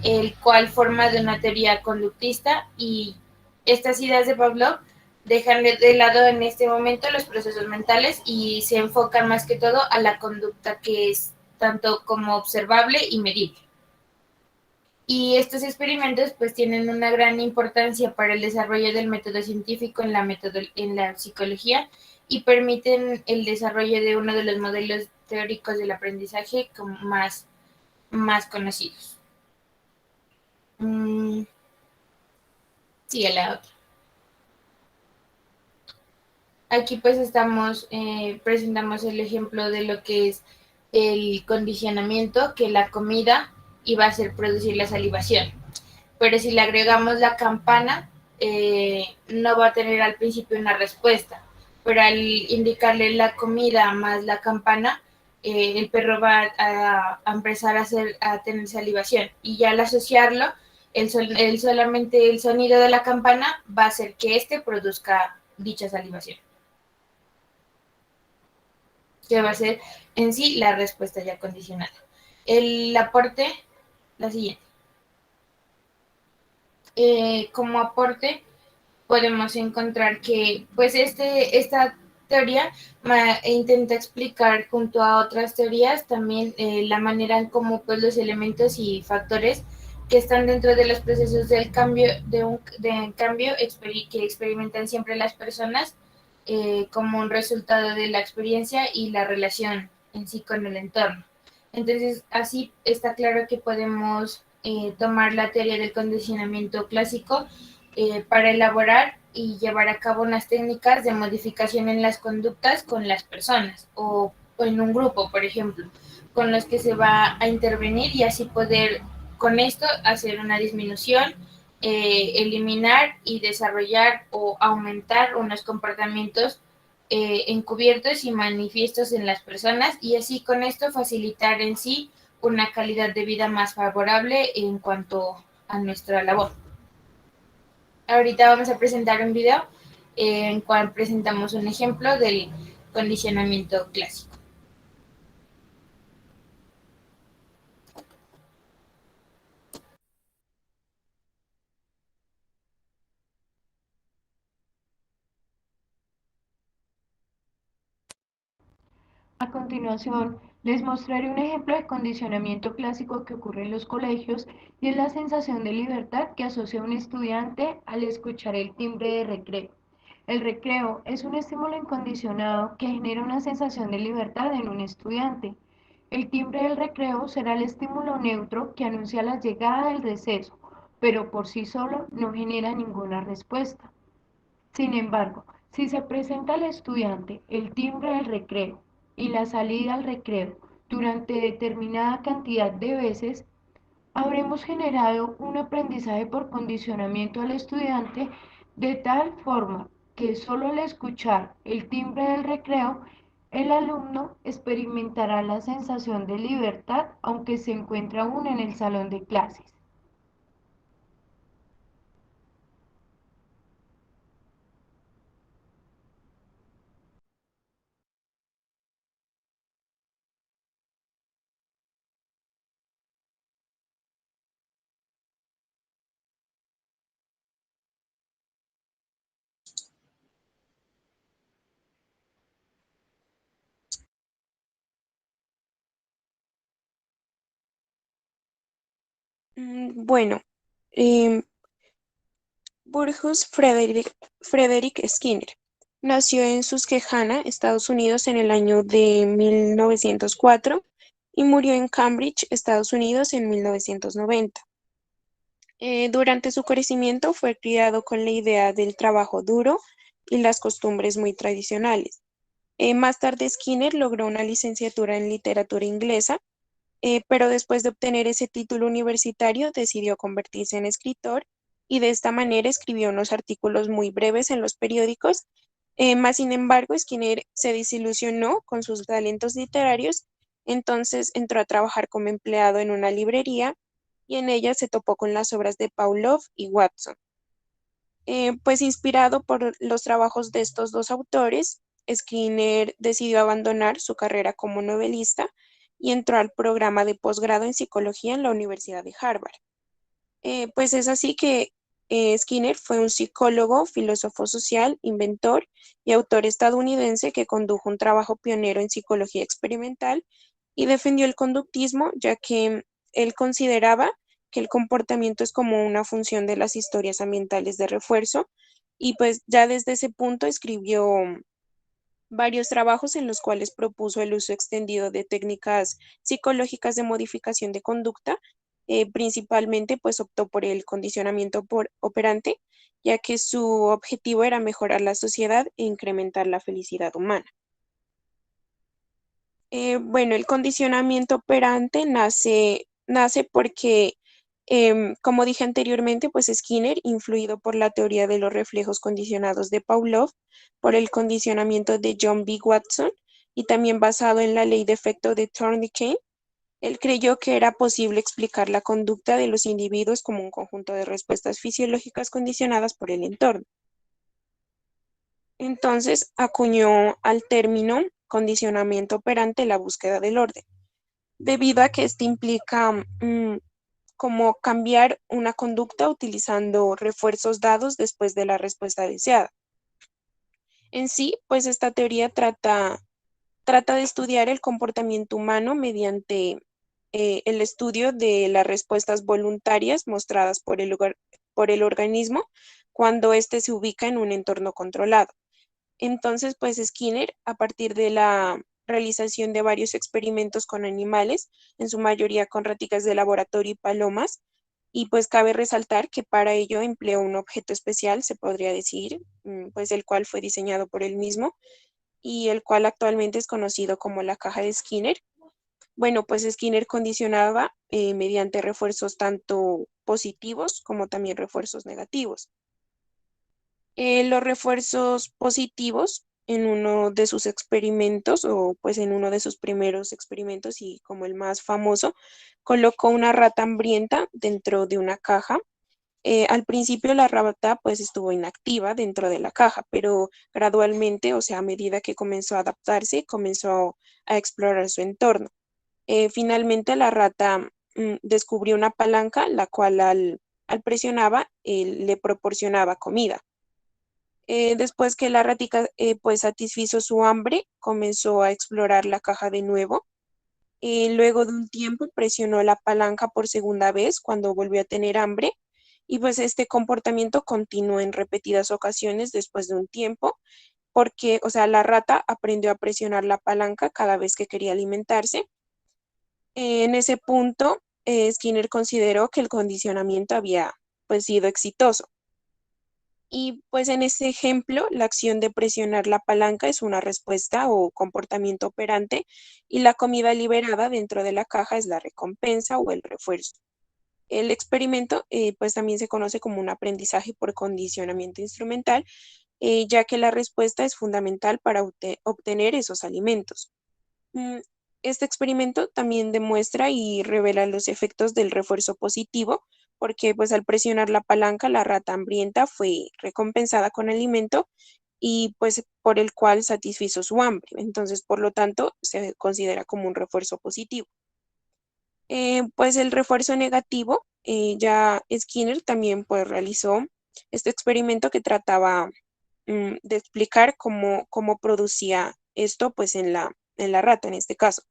el cual forma de una teoría conductista, y estas ideas de Pavlov dejan de lado en este momento los procesos mentales y se enfocan más que todo a la conducta, que es tanto como observable y medible. Y estos experimentos pues tienen una gran importancia para el desarrollo del método científico en la psicología y permiten el desarrollo de uno de los modelos teóricos del aprendizaje más conocidos. Sigue la otra. Aquí pues presentamos el ejemplo de lo que es el condicionamiento, que la comida iba a hacer producir la salivación. Pero si le agregamos la campana, no va a tener al principio una respuesta. Pero al indicarle la comida más la campana, el perro va a empezar a tener salivación. Y ya al asociarlo, solamente el sonido de la campana va a hacer que éste produzca dicha salivación, que va a ser en sí la respuesta ya condicionada. El aporte, la siguiente. Como aporte podemos encontrar que pues esta teoría intenta explicar junto a otras teorías también la manera en cómo pues los elementos y factores que están dentro de los procesos del cambio que experimentan siempre las personas como un resultado de la experiencia y la relación en sí con el entorno. Entonces, así está claro que podemos tomar la teoría del condicionamiento clásico para elaborar y llevar a cabo unas técnicas de modificación en las conductas con las personas o en un grupo, por ejemplo, con los que se va a intervenir y así poder con esto hacer una disminución, eliminar y desarrollar o aumentar unos comportamientos encubiertos y manifiestos en las personas y así con esto facilitar en sí una calidad de vida más favorable en cuanto a nuestra labor. Ahorita vamos a presentar un video en cual presentamos un ejemplo del condicionamiento clásico. A continuación, les mostraré un ejemplo de condicionamiento clásico que ocurre en los colegios y es la sensación de libertad que asocia un estudiante al escuchar el timbre de recreo. El recreo es un estímulo incondicionado que genera una sensación de libertad en un estudiante. El timbre del recreo será el estímulo neutro que anuncia la llegada del receso, pero por sí solo no genera ninguna respuesta. Sin embargo, si se presenta al estudiante el timbre del recreo y la salida al recreo durante determinada cantidad de veces, habremos generado un aprendizaje por condicionamiento al estudiante de tal forma que solo al escuchar el timbre del recreo, el alumno experimentará la sensación de libertad aunque se encuentre aún en el salón de clases. Bueno, em, Frederick Skinner nació en Susquehanna, Estados Unidos, en el año de 1904 y murió en Cambridge, Estados Unidos, en 1990. Durante su crecimiento fue criado con la idea del trabajo duro y las costumbres muy tradicionales. Más tarde Skinner logró una licenciatura en literatura inglesa, pero después de obtener ese título universitario decidió convertirse en escritor y de esta manera escribió unos artículos muy breves en los periódicos. Más sin embargo, Skinner se desilusionó con sus talentos literarios, entonces entró a trabajar como empleado en una librería y en ella se topó con las obras de Pavlov y Watson. Pues inspirado por los trabajos de estos dos autores, Skinner decidió abandonar su carrera como novelista y entró al programa de posgrado en psicología en la Universidad de Harvard. Pues es así que Skinner fue un psicólogo, filósofo social, inventor y autor estadounidense que condujo un trabajo pionero en psicología experimental y defendió el conductismo, ya que él consideraba que el comportamiento es como una función de las historias ambientales de refuerzo y pues ya desde ese punto escribió varios trabajos en los cuales propuso el uso extendido de técnicas psicológicas de modificación de conducta. Principalmente pues optó por el condicionamiento por operante, ya que su objetivo era mejorar la sociedad e incrementar la felicidad humana. Bueno, el condicionamiento operante nace porque, como dije anteriormente, pues Skinner, influido por la teoría de los reflejos condicionados de Pavlov, por el condicionamiento de John B. Watson y también basado en la ley de efecto de Thorndike, él creyó que era posible explicar la conducta de los individuos como un conjunto de respuestas fisiológicas condicionadas por el entorno. Entonces acuñó al término condicionamiento operante la búsqueda del orden, debido a que este implica como cambiar una conducta utilizando refuerzos dados después de la respuesta deseada. En sí, pues esta teoría trata de estudiar el comportamiento humano mediante el estudio de las respuestas voluntarias mostradas por el organismo cuando éste se ubica en un entorno controlado. Entonces, pues Skinner, a partir de la realización de varios experimentos con animales, en su mayoría con raticas de laboratorio y palomas, y pues cabe resaltar que para ello empleó un objeto especial, se podría decir, pues el cual fue diseñado por él mismo y el cual actualmente es conocido como la caja de Skinner. Bueno, pues Skinner condicionaba mediante refuerzos tanto positivos como también refuerzos negativos. Los refuerzos positivos en uno de sus experimentos, o pues en uno de sus primeros experimentos y como el más famoso, colocó una rata hambrienta dentro de una caja. Al principio la rata pues estuvo inactiva dentro de la caja, pero gradualmente, o sea, a medida que comenzó a adaptarse, comenzó a explorar su entorno. Finalmente la rata descubrió una palanca, la cual al presionaba le proporcionaba comida. Después que la ratica pues satisfizo su hambre, comenzó a explorar la caja de nuevo. Luego de un tiempo presionó la palanca por segunda vez cuando volvió a tener hambre y pues este comportamiento continuó en repetidas ocasiones después de un tiempo, porque, o sea, la rata aprendió a presionar la palanca cada vez que quería alimentarse. En ese punto, Skinner consideró que el condicionamiento había pues sido exitoso. Y pues en este ejemplo, la acción de presionar la palanca es una respuesta o comportamiento operante y la comida liberada dentro de la caja es la recompensa o el refuerzo. El experimento pues también se conoce como un aprendizaje por condicionamiento instrumental, ya que la respuesta es fundamental para obtener esos alimentos. Mm, Este experimento también demuestra y revela los efectos del refuerzo positivo, porque pues al presionar la palanca, la rata hambrienta fue recompensada con alimento y pues por el cual satisfizo su hambre. Entonces, por lo tanto, se considera como un refuerzo positivo. Pues el refuerzo negativo, ya Skinner también pues realizó este experimento que trataba de explicar cómo producía esto pues en la rata en este caso.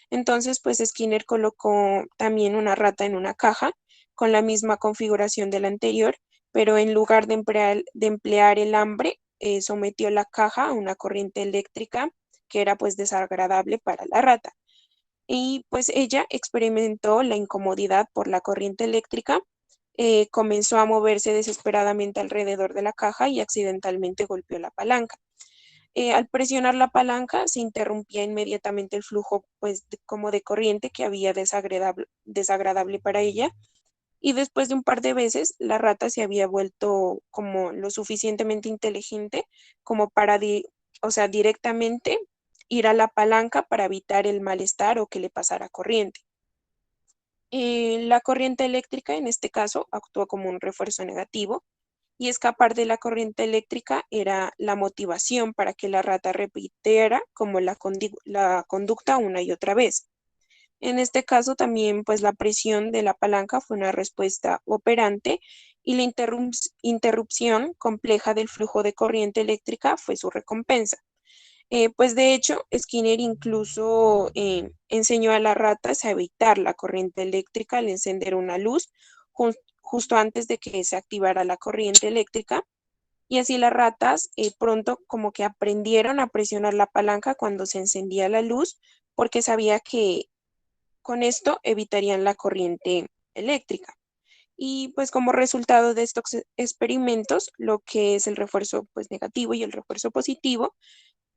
Entonces pues Skinner colocó también una rata en una caja con la misma configuración de la anterior, pero en lugar de emplear el hambre, sometió la caja a una corriente eléctrica que era pues desagradable para la rata. Y pues ella experimentó la incomodidad por la corriente eléctrica, comenzó a moverse desesperadamente alrededor de la caja y accidentalmente golpeó la palanca. Al presionar la palanca se interrumpía inmediatamente el flujo pues como de corriente que había desagradable para ella, y después de un par de veces la rata se había vuelto como lo suficientemente inteligente como para o sea, directamente ir a la palanca para evitar el malestar o que le pasara corriente. La corriente eléctrica en este caso actuó como un refuerzo negativo, y escapar de la corriente eléctrica era la motivación para que la rata repitiera como la conducta una y otra vez. En este caso también pues la presión de la palanca fue una respuesta operante y la interrupción compleja del flujo de corriente eléctrica fue su recompensa. Pues de hecho, Skinner incluso enseñó a las ratas a evitar la corriente eléctrica al encender una luz justo antes de que se activara la corriente eléctrica, y así las ratas pronto como que aprendieron a presionar la palanca cuando se encendía la luz, porque sabía que con esto evitarían la corriente eléctrica. Y pues como resultado de estos experimentos, lo que es el refuerzo pues negativo y el refuerzo positivo,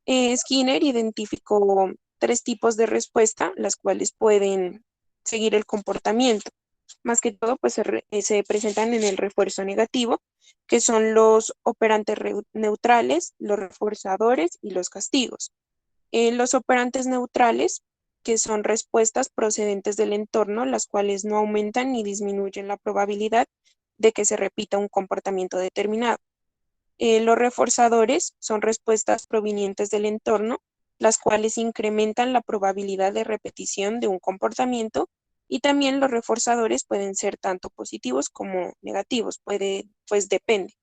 Skinner identificó 3 tipos de respuesta, las cuales pueden seguir el comportamiento. Más que todo, pues se presentan en el refuerzo negativo, que son los operantes neutrales, los reforzadores y los castigos. Los operantes neutrales, que son respuestas procedentes del entorno, las cuales no aumentan ni disminuyen la probabilidad de que se repita un comportamiento determinado. Los reforzadores son respuestas provenientes del entorno, las cuales incrementan la probabilidad de repetición de un comportamiento, y también los reforzadores pueden ser tanto positivos como negativos, pues depende.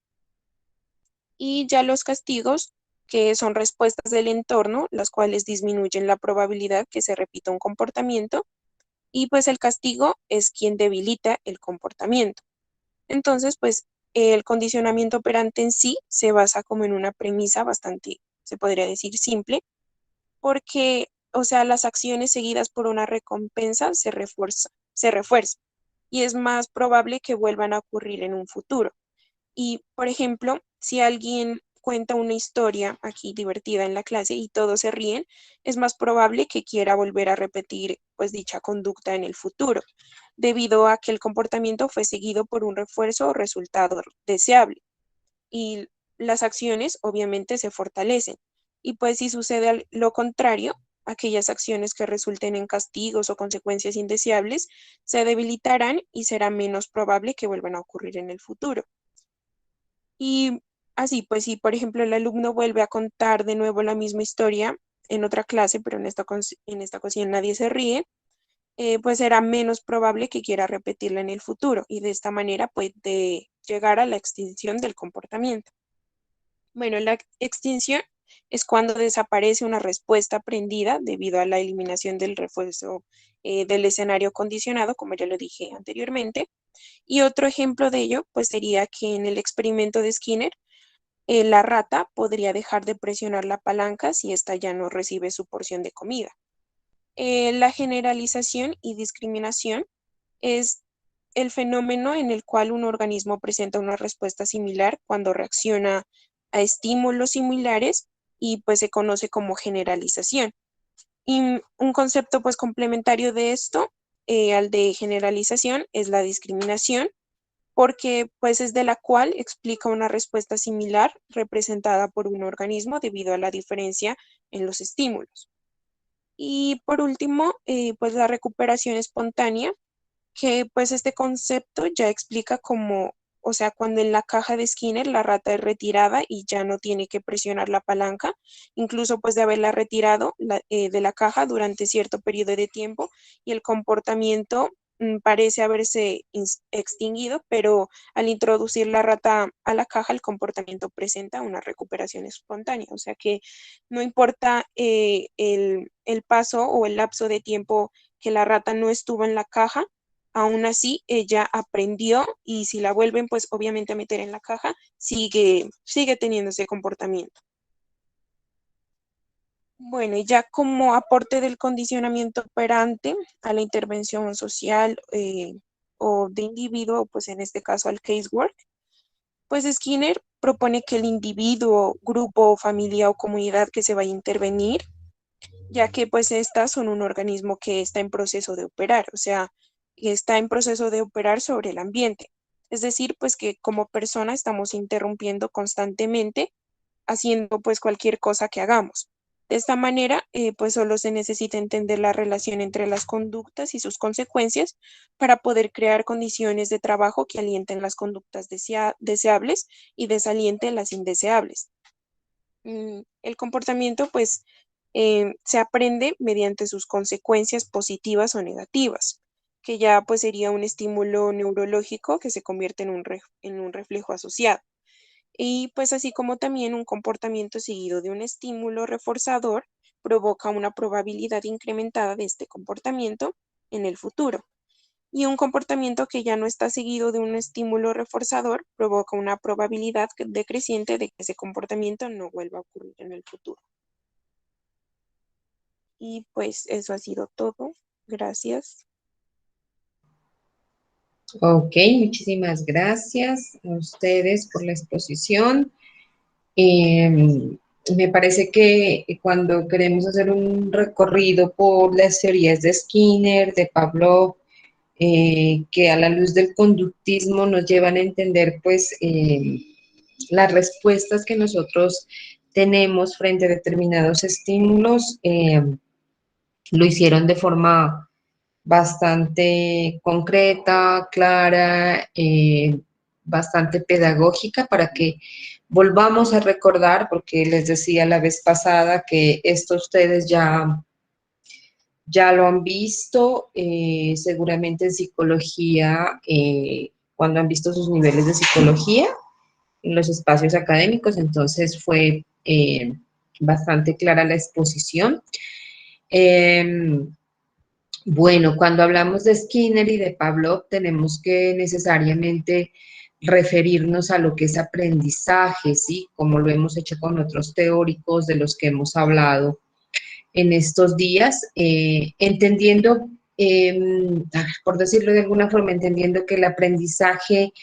Y ya los castigos, que son respuestas del entorno, las cuales disminuyen la probabilidad que se repita un comportamiento, y pues el castigo es quien debilita el comportamiento. Entonces, pues el condicionamiento operante en sí se basa como en una premisa bastante, se podría decir, simple, porque, o sea, las acciones seguidas por una recompensa se refuerzan y es más probable que vuelvan a ocurrir en un futuro. Y, por ejemplo, si alguien cuenta una historia aquí divertida en la clase y todos se ríen, es más probable que quiera volver a repetir pues dicha conducta en el futuro, debido a que el comportamiento fue seguido por un refuerzo o resultado deseable. Y las acciones obviamente se fortalecen. Y pues si sucede lo contrario, aquellas acciones que resulten en castigos o consecuencias indeseables se debilitarán y será menos probable que vuelvan a ocurrir en el futuro. Y así, pues si por ejemplo el alumno vuelve a contar de nuevo la misma historia en otra clase, pero en esta ocasión nadie se ríe, pues será menos probable que quiera repetirla en el futuro, y de esta manera puede llegar a la extinción del comportamiento. Bueno, la extinción es cuando desaparece una respuesta aprendida debido a la eliminación del refuerzo del escenario condicionado, como ya lo dije anteriormente, Y otro ejemplo de ello, pues sería que en el experimento de Skinner, la rata podría dejar de presionar la palanca si ésta ya no recibe su porción de comida. La generalización y discriminación es el fenómeno en el cual un organismo presenta una respuesta similar cuando reacciona a estímulos similares y pues se conoce como generalización. Y un concepto pues complementario de esto al de generalización es la discriminación, porque pues es de la cual explica una respuesta similar representada por un organismo debido a la diferencia en los estímulos. Y por último, pues la recuperación espontánea, que pues este concepto ya explica cómo, o sea, cuando en la caja de Skinner la rata es retirada y ya no tiene que presionar la palanca, incluso pues de haberla retirado de la caja durante cierto periodo de tiempo y el comportamiento parece haberse extinguido, pero al introducir la rata a la caja el comportamiento presenta una recuperación espontánea, o sea que no importa el paso o el lapso de tiempo que la rata no estuvo en la caja, aún así ella aprendió y si la vuelven pues obviamente a meter en la caja, sigue teniendo ese comportamiento. Bueno, y ya como aporte del condicionamiento operante a la intervención social o de individuo, pues en este caso al casework, pues Skinner propone que el individuo, grupo, familia o comunidad que se vaya a intervenir, ya que pues estas son un organismo que está en proceso de operar, o sea, está en proceso de operar sobre el ambiente. Es decir, pues que como persona estamos interrumpiendo constantemente, haciendo pues cualquier cosa que hagamos. De esta manera, pues solo se necesita entender la relación entre las conductas y sus consecuencias para poder crear condiciones de trabajo que alienten las conductas deseables y desalienten las indeseables. El comportamiento, pues, se aprende mediante sus consecuencias positivas o negativas, que ya pues sería un estímulo neurológico que se convierte en un reflejo asociado. Y pues así como también un comportamiento seguido de un estímulo reforzador provoca una probabilidad incrementada de este comportamiento en el futuro. Y un comportamiento que ya no está seguido de un estímulo reforzador provoca una probabilidad decreciente de que ese comportamiento no vuelva a ocurrir en el futuro. Y pues eso ha sido todo. Gracias. Ok, muchísimas gracias a ustedes por la exposición. Me parece que cuando queremos hacer un recorrido por las teorías de Skinner, de Pavlov, que a la luz del conductismo nos llevan a entender pues las respuestas que nosotros tenemos frente a determinados estímulos, lo hicieron de forma bastante concreta, clara, bastante pedagógica para que volvamos a recordar, porque les decía la vez pasada que esto ustedes ya lo han visto, seguramente en psicología, cuando han visto sus niveles de psicología en los espacios académicos, entonces fue bastante clara la exposición. Bueno, cuando hablamos de Skinner y de Pavlov, tenemos que necesariamente referirnos a lo que es aprendizaje, ¿sí? Como lo hemos hecho con otros teóricos de los que hemos hablado en estos días, entendiendo, por decirlo de alguna forma, entendiendo que el aprendizaje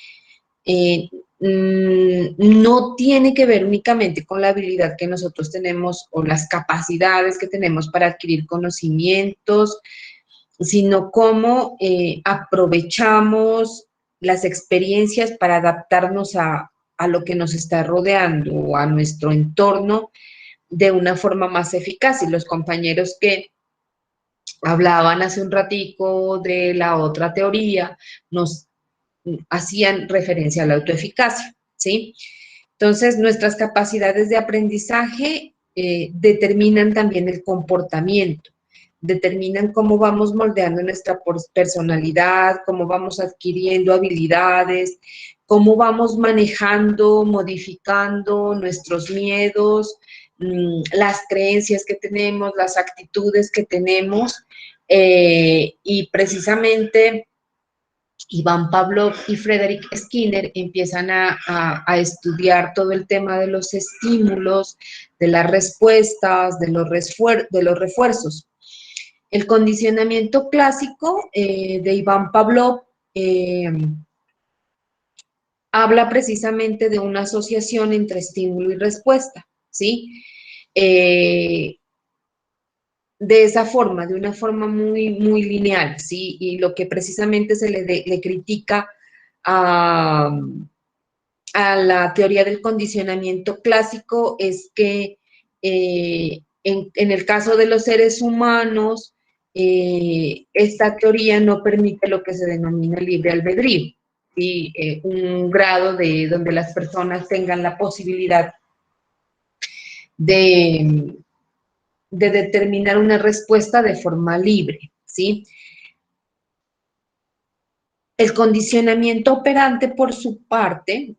no tiene que ver únicamente con la habilidad que nosotros tenemos o las capacidades que tenemos para adquirir conocimientos, sino cómo aprovechamos las experiencias para adaptarnos a lo que nos está rodeando o a nuestro entorno de una forma más eficaz. Y los compañeros que hablaban hace un ratico de la otra teoría nos hacían referencia a la autoeficacia, ¿sí? Entonces, nuestras capacidades de aprendizaje determinan también el comportamiento, determinan cómo vamos moldeando nuestra personalidad, cómo vamos adquiriendo habilidades, cómo vamos manejando, modificando nuestros miedos, las creencias que tenemos, las actitudes que tenemos, y precisamente Ivan Pavlov y Frederick Skinner empiezan a estudiar todo el tema de los estímulos, de las respuestas, de los refuerzos. El condicionamiento clásico de Ivan Pavlov habla precisamente de una asociación entre estímulo y respuesta, ¿sí? De esa forma, de una forma muy lineal, ¿sí? Y lo que precisamente se le critica a la teoría del condicionamiento clásico es que en el caso de los seres humanos, esta teoría no permite lo que se denomina libre albedrío, ¿sí? Un grado de donde las personas tengan la posibilidad de determinar una respuesta de forma libre, ¿sí? El condicionamiento operante, por su parte,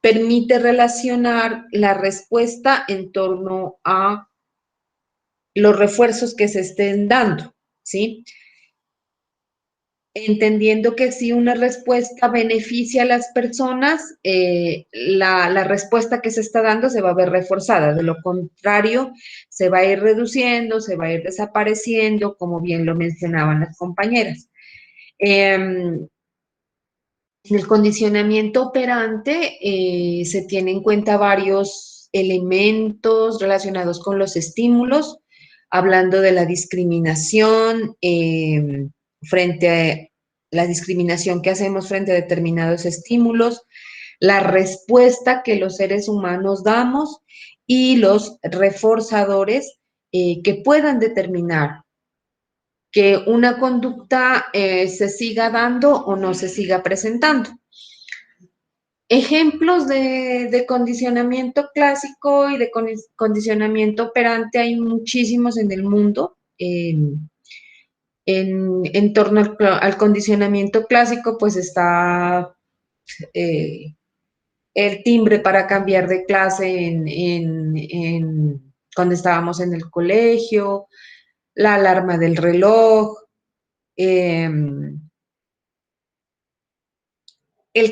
permite relacionar la respuesta en torno a los refuerzos que se estén dando, ¿sí? Entendiendo que si una respuesta beneficia a las personas, la respuesta que se está dando se va a ver reforzada. De lo contrario, se va a ir reduciendo, se va a ir desapareciendo, como bien lo mencionaban las compañeras. En el condicionamiento operante se tienen en cuenta varios elementos relacionados con los estímulos, hablando de la discriminación, frente a la discriminación que hacemos frente a determinados estímulos, la respuesta que los seres humanos damos y los reforzadores que puedan determinar que una conducta se siga dando o no se siga presentando. Ejemplos de condicionamiento clásico y de condicionamiento operante hay muchísimos en el mundo. En torno al condicionamiento clásico, pues está el timbre para cambiar de clase cuando estábamos en el colegio, la alarma del reloj, el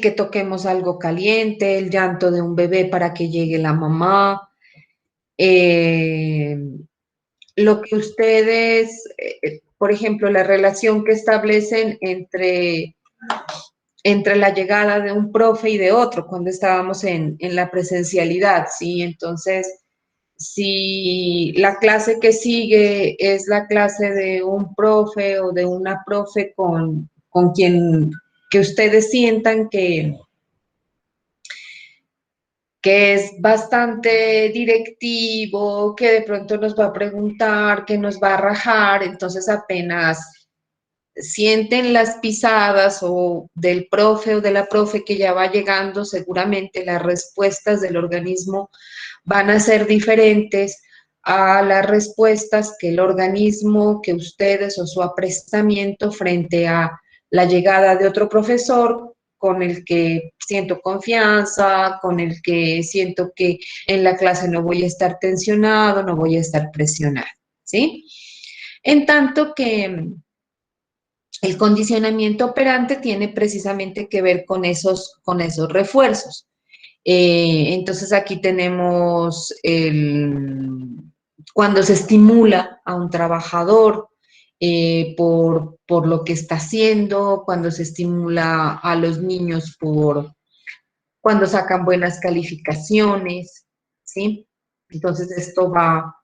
que toquemos algo caliente, el llanto de un bebé para que llegue la mamá, lo que ustedes, por ejemplo, la relación que establecen entre la llegada de un profe y de otro cuando estábamos en la presencialidad, ¿sí? Entonces, si la clase que sigue es la clase de un profe o de una profe con quien que ustedes sientan que es bastante directivo, que de pronto nos va a preguntar, que nos va a rajar, entonces apenas sienten las pisadas o del profe o de la profe que ya va llegando, seguramente las respuestas del organismo van a ser diferentes a las respuestas que el organismo, que ustedes o su aprestamiento frente a la llegada de otro profesor con el que siento confianza, con el que siento que en la clase no voy a estar tensionado, no voy a estar presionado, ¿sí? En tanto que el condicionamiento operante tiene precisamente que ver con esos refuerzos. Entonces aquí tenemos cuando se estimula a un trabajador por lo que está haciendo, cuando se estimula a los niños cuando sacan buenas calificaciones, ¿sí? Entonces esto va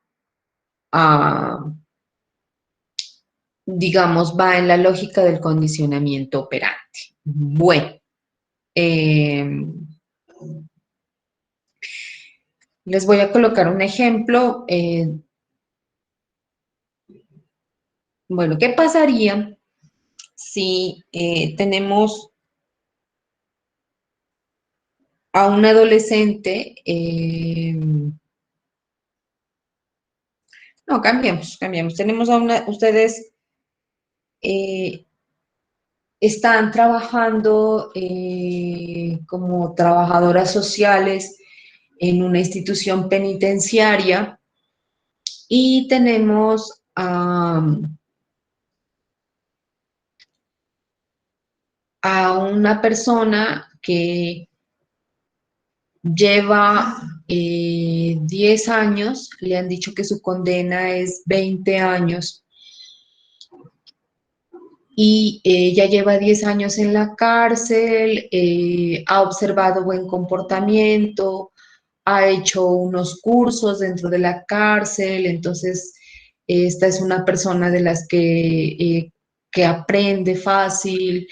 digamos, va en la lógica del condicionamiento operante. Bueno, les voy a colocar un ejemplo. Bueno, ¿qué pasaría si tenemos a un adolescente? No, cambiemos. Tenemos ustedes están trabajando como trabajadoras sociales en una institución penitenciaria y tenemos a una persona que lleva 10 años, le han dicho que su condena es 20 años y ya lleva 10 años en la cárcel, ha observado buen comportamiento, ha hecho unos cursos dentro de la cárcel, entonces esta es una persona de las que aprende fácil,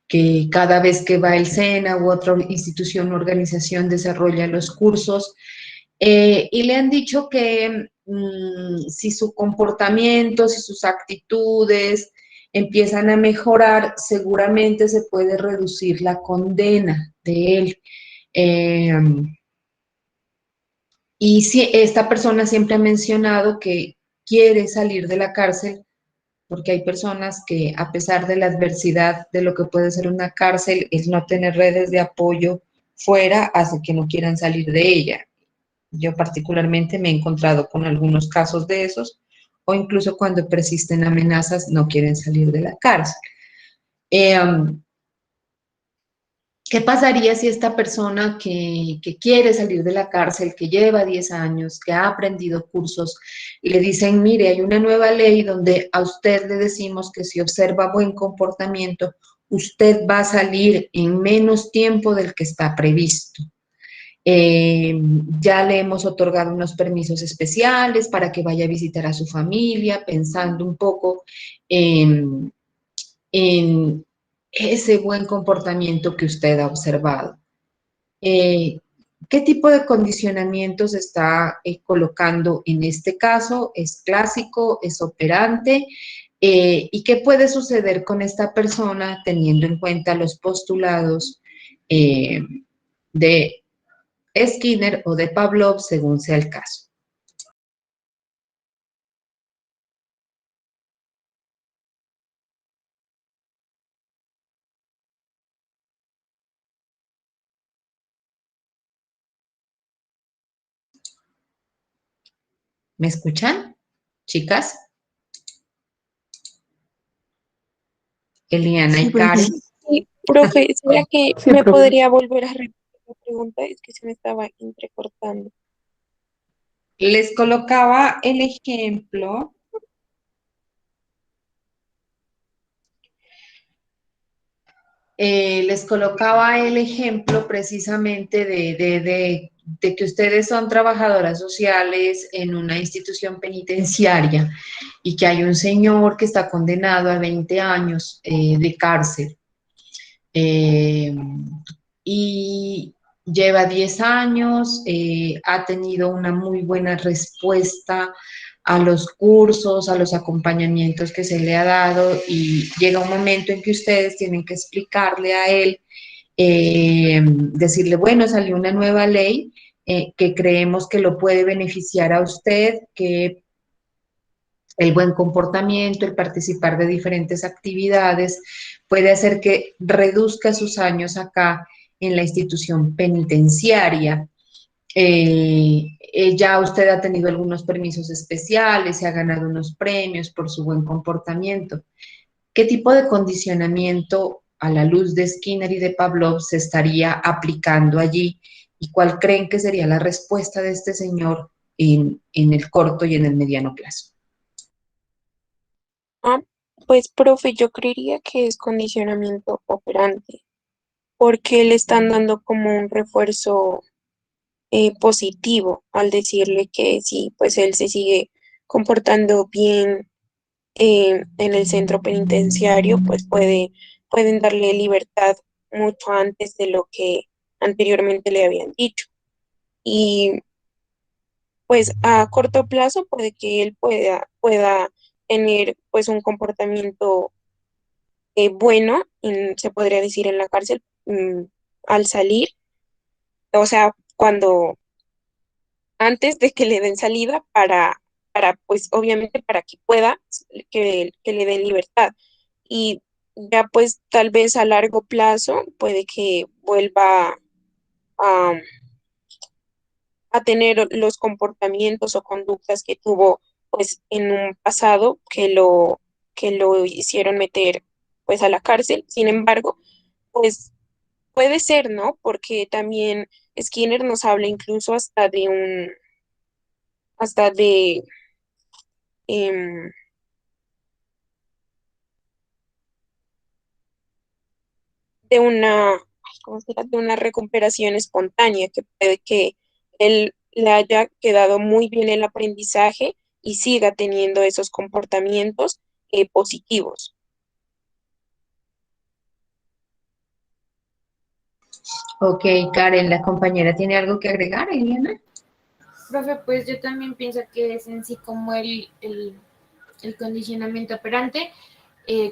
que cada vez que va al SENA u otra institución o organización desarrolla los cursos. Y le han dicho que si su comportamiento, si sus actitudes empiezan a mejorar, seguramente se puede reducir la condena de él. Y si, esta persona siempre ha mencionado que quiere salir de la cárcel, porque hay personas que a pesar de la adversidad de lo que puede ser una cárcel, el no tener redes de apoyo fuera hace que no quieran salir de ella. Yo particularmente me he encontrado con algunos casos de esos, o incluso cuando persisten amenazas no quieren salir de la cárcel. ¿Qué pasaría si esta persona que quiere salir de la cárcel, que lleva 10 años, que ha aprendido cursos, le dicen, mire, hay una nueva ley donde a usted le decimos que si observa buen comportamiento, usted va a salir en menos tiempo del que está previsto? Ya le hemos otorgado unos permisos especiales para que vaya a visitar a su familia, pensando un poco en ese buen comportamiento que usted ha observado. ¿Qué tipo de condicionamientos está colocando en este caso? ¿Es clásico? ¿Es operante? ¿Y qué puede suceder con esta persona teniendo en cuenta los postulados de Skinner o de Pavlov según sea el caso? ¿Me escuchan, chicas? Eliana y Karen. Sí, profe, ¿será que Sí, me profe. podría volver a repetir la pregunta? Es que se me estaba entrecortando. Les colocaba el ejemplo precisamente de que ustedes son trabajadoras sociales en una institución penitenciaria y que hay un señor que está condenado a 20 años de cárcel. Y lleva 10 años, ha tenido una muy buena respuesta a los cursos, a los acompañamientos que se le ha dado y llega un momento en que ustedes tienen que explicarle a él, decirle, bueno, salió una nueva ley que creemos que lo puede beneficiar a usted, que el buen comportamiento, el participar de diferentes actividades, puede hacer que reduzca sus años acá en la institución penitenciaria. Ya usted ha tenido algunos permisos especiales, se ha ganado unos premios por su buen comportamiento. ¿Qué tipo de condicionamiento a la luz de Skinner y de Pavlov se estaría aplicando allí? ¿Y cuál creen que sería la respuesta de este señor en el corto y en el mediano plazo? Pues, profe, yo creería que es condicionamiento operante, porque le están dando como un refuerzo positivo al decirle que si pues él se sigue comportando bien en el centro penitenciario, pues pueden darle libertad mucho antes de lo que anteriormente le habían dicho. Y pues a corto plazo puede que él pueda tener pues un comportamiento bueno, se podría decir en la cárcel, al salir, o sea, cuando antes de que le den salida pues obviamente para que pueda, que le den libertad. Y ya pues tal vez a largo plazo puede que vuelva a, a tener los comportamientos o conductas que tuvo pues en un pasado que lo hicieron meter pues a la cárcel. Sin embargo, pues puede ser, ¿no? Porque también Skinner nos habla incluso hasta em, de una, ay, ¿cómo será? De una recuperación espontánea, que puede que él le haya quedado muy bien el aprendizaje y siga teniendo esos comportamientos positivos. Ok, Karen, la compañera tiene algo que agregar, Eliana. Profe, pues yo también pienso que es en sí como el condicionamiento operante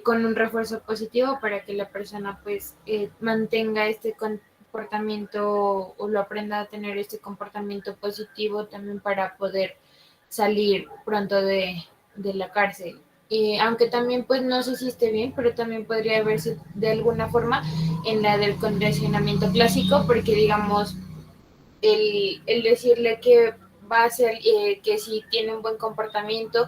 con un refuerzo positivo para que la persona pues mantenga este comportamiento o lo aprenda a tener este comportamiento positivo también para poder salir pronto de la cárcel. Aunque también pues no sé si esté bien, pero también podría verse de alguna forma en la del condicionamiento clásico, porque digamos el decirle que va a ser, que si tiene un buen comportamiento,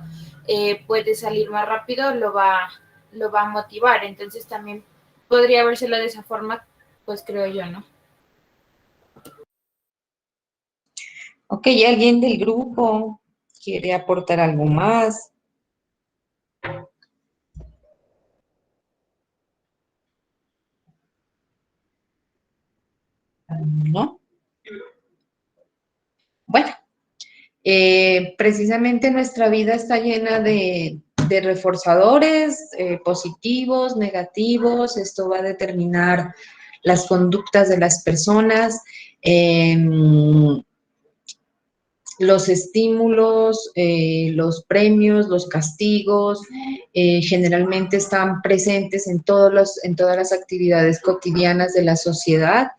puede salir más rápido, lo va a motivar. Entonces también podría vérselo de esa forma, pues creo yo, ¿no? Ok, ¿alguien del grupo quiere aportar algo más? ¿No? Bueno, precisamente nuestra vida está llena de reforzadores positivos, negativos. Esto va a determinar las conductas de las personas. Los estímulos, los premios, los castigos, generalmente están presentes en todas las actividades cotidianas de la sociedad.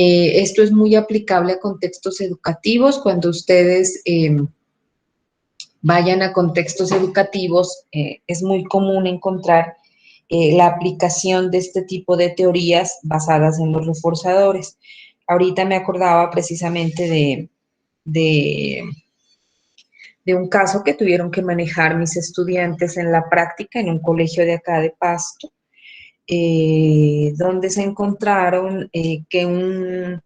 Esto es muy aplicable a contextos educativos. Cuando ustedes vayan a contextos educativos, es muy común encontrar la aplicación de este tipo de teorías basadas en los reforzadores. Ahorita me acordaba precisamente de un caso que tuvieron que manejar mis estudiantes en la práctica en un colegio de acá de Pasto, donde se encontraron que un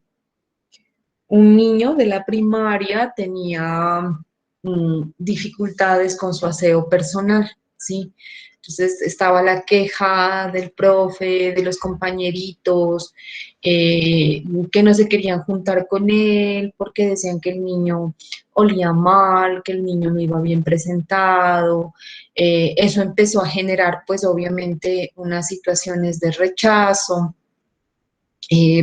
niño de la primaria tenía dificultades con su aseo personal, ¿sí? Entonces estaba la queja del profe, de los compañeritos, que no se querían juntar con él porque decían que el niño olía mal, que el niño no iba bien presentado. Eso empezó a generar, pues obviamente, unas situaciones de rechazo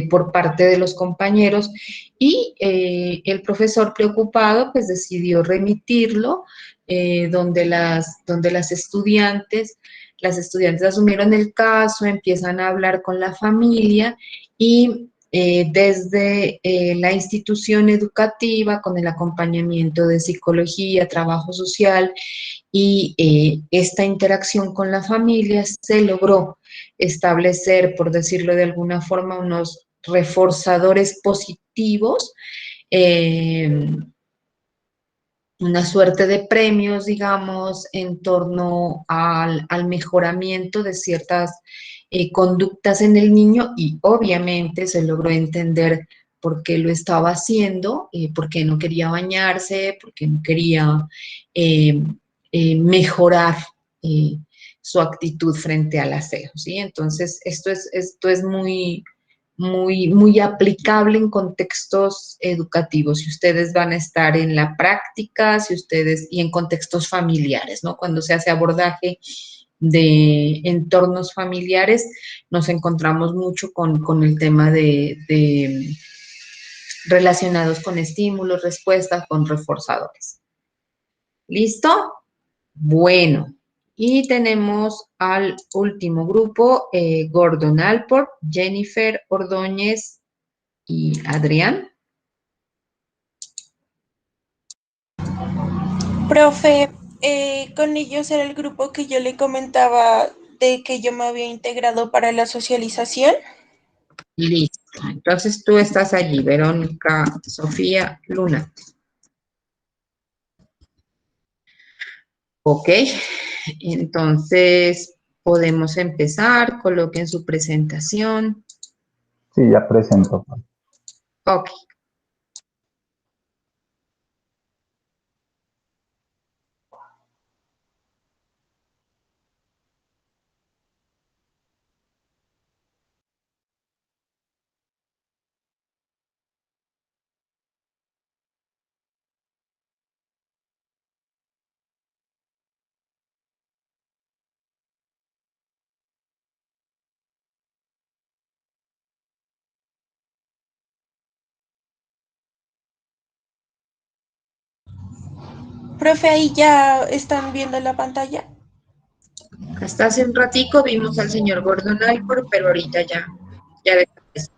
por parte de los compañeros y el profesor preocupado pues decidió remitirlo donde las estudiantes asumieron el caso, empiezan a hablar con la familia y desde la institución educativa, con el acompañamiento de psicología, trabajo social y esta interacción con la familia, se logró establecer, por decirlo de alguna forma, unos reforzadores positivos, eh, una suerte de premios, digamos, en torno al mejoramiento de ciertas conductas en el niño y obviamente se logró entender por qué lo estaba haciendo, por qué no quería bañarse, por qué no quería eh, mejorar su actitud frente al aseo, ¿sí? Entonces, esto es muy aplicable en contextos educativos, si ustedes van a estar en la práctica, y en contextos familiares, ¿no? Cuando se hace abordaje de entornos familiares, nos encontramos mucho con el tema de relacionados con estímulos, respuestas, con reforzadores. ¿Listo? Bueno, y tenemos al último grupo, Gordon Alport, Jennifer Ordóñez y Adrián. Profe, con ellos era el grupo que yo le comentaba de que yo me había integrado para la socialización. Listo. Entonces tú estás allí, Verónica, Sofía, Luna. Ok, entonces podemos empezar. Coloquen su presentación. Sí, ya presento. Ok. Profe, ahí ya están viendo la pantalla. Hasta hace un ratico vimos al señor Gordon Alport, pero ahorita ya desapareció.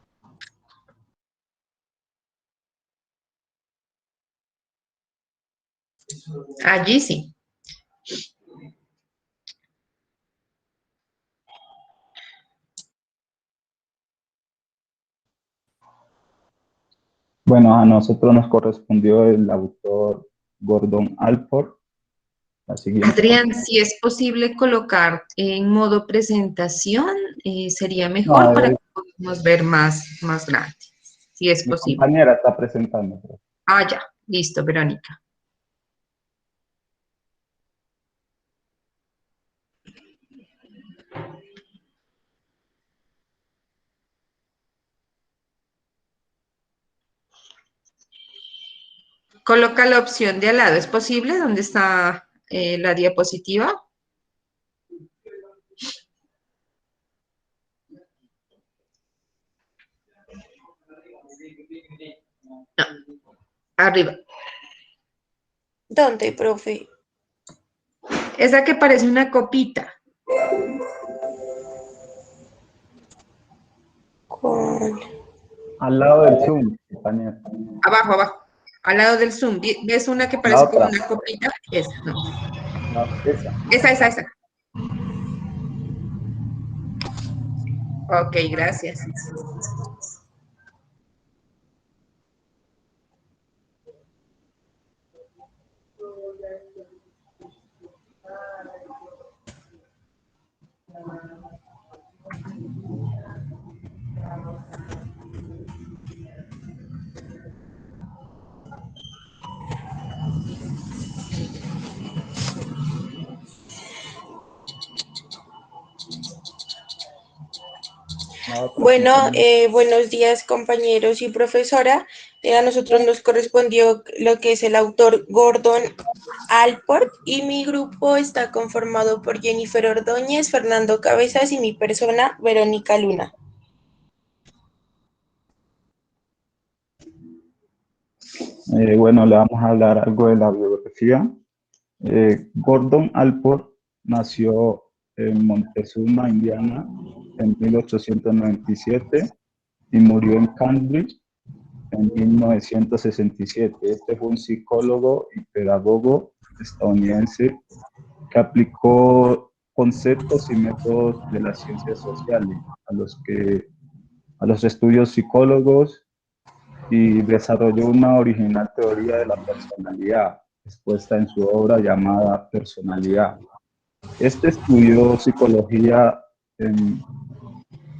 Allí sí. Bueno, a nosotros nos correspondió el autor Gordon Alport. La siguiente. Adrián, si es posible colocar en modo presentación, sería mejor No, para que podamos ver más grande, si es mi posible. compañera está presentando. Ah, ya, listo, Verónica. Coloca la opción de al lado, ¿es posible? ¿Dónde está la diapositiva? No, arriba. ¿Dónde, profe? Esa que parece una copita. Al lado del Zoom, compañera. Abajo, abajo. Al lado del Zoom. ¿Ves una que La parece como otra. una copita? Esa, no. No, esa. Esa. Ok, gracias. Bueno, buenos días compañeros y profesora. A nosotros nos correspondió lo que es el autor Gordon Alport y mi grupo está conformado por Jennifer Ordóñez, Fernando Cabezas y mi persona, Verónica Luna. Bueno, le vamos a hablar algo de la biografía. Gordon Alport nació en Montezuma, Indiana, en 1897 y murió en Cambridge en 1967. Este fue un psicólogo y pedagogo estadounidense que aplicó conceptos y métodos de las ciencias sociales a los estudios psicólogos y desarrolló una original teoría de la personalidad, expuesta en su obra llamada Personalidad. Este estudió psicología en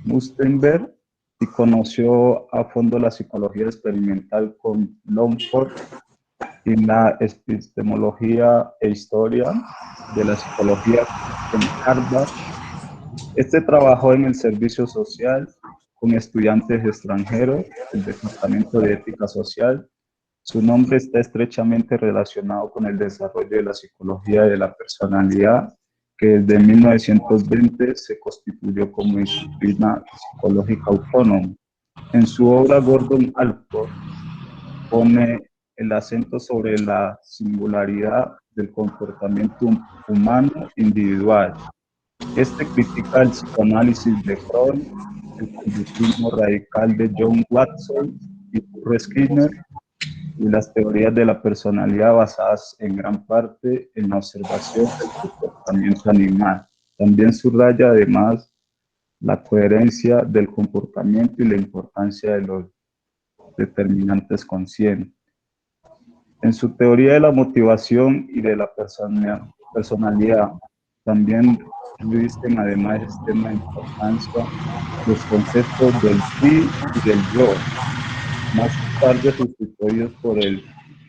Mustenberg y conoció a fondo la psicología experimental con Longford y la epistemología e historia de la psicología en Harvard. Este trabajó en el servicio social con estudiantes extranjeros, el Departamento de Ética Social. Su nombre está estrechamente relacionado con el desarrollo de la psicología de la personalidad, que desde 1920 se constituyó como disciplina psicológica autónoma. En su obra, Gordon Alport pone el acento sobre la singularidad del comportamiento humano individual. Este critica el psicoanálisis de Freud, el conductismo radical de John Watson y Kurt Skinner, y las teorías de la personalidad basadas en gran parte en la observación del comportamiento animal. También subraya además la coherencia del comportamiento y la importancia de los determinantes conscientes. En su teoría de la motivación y de la personalidad, También revisten además extrema importancia los conceptos del sí y del yo, más tarde sustituidos por el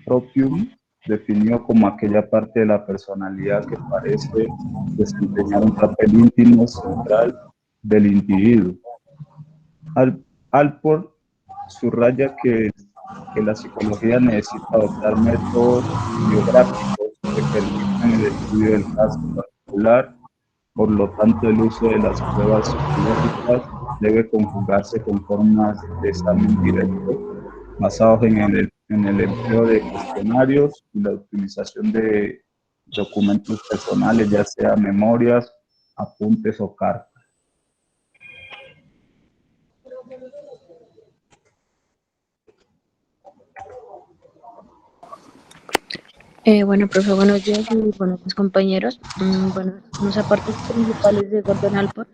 propium, definido como aquella parte de la personalidad que parece desempeñar un papel íntimo central del individuo. Alport subraya que la psicología necesita adoptar métodos biográficos que permitan el estudio del caso particular. Por lo tanto, el uso de las pruebas psicológicas debe conjugarse con formas de examen directo basados en el empleo de cuestionarios y la utilización de documentos personales, ya sea memorias, apuntes o cartas. Bueno, profe, buenos días y buenos días, compañeros. Bueno, los aportes principales de Gordon Allport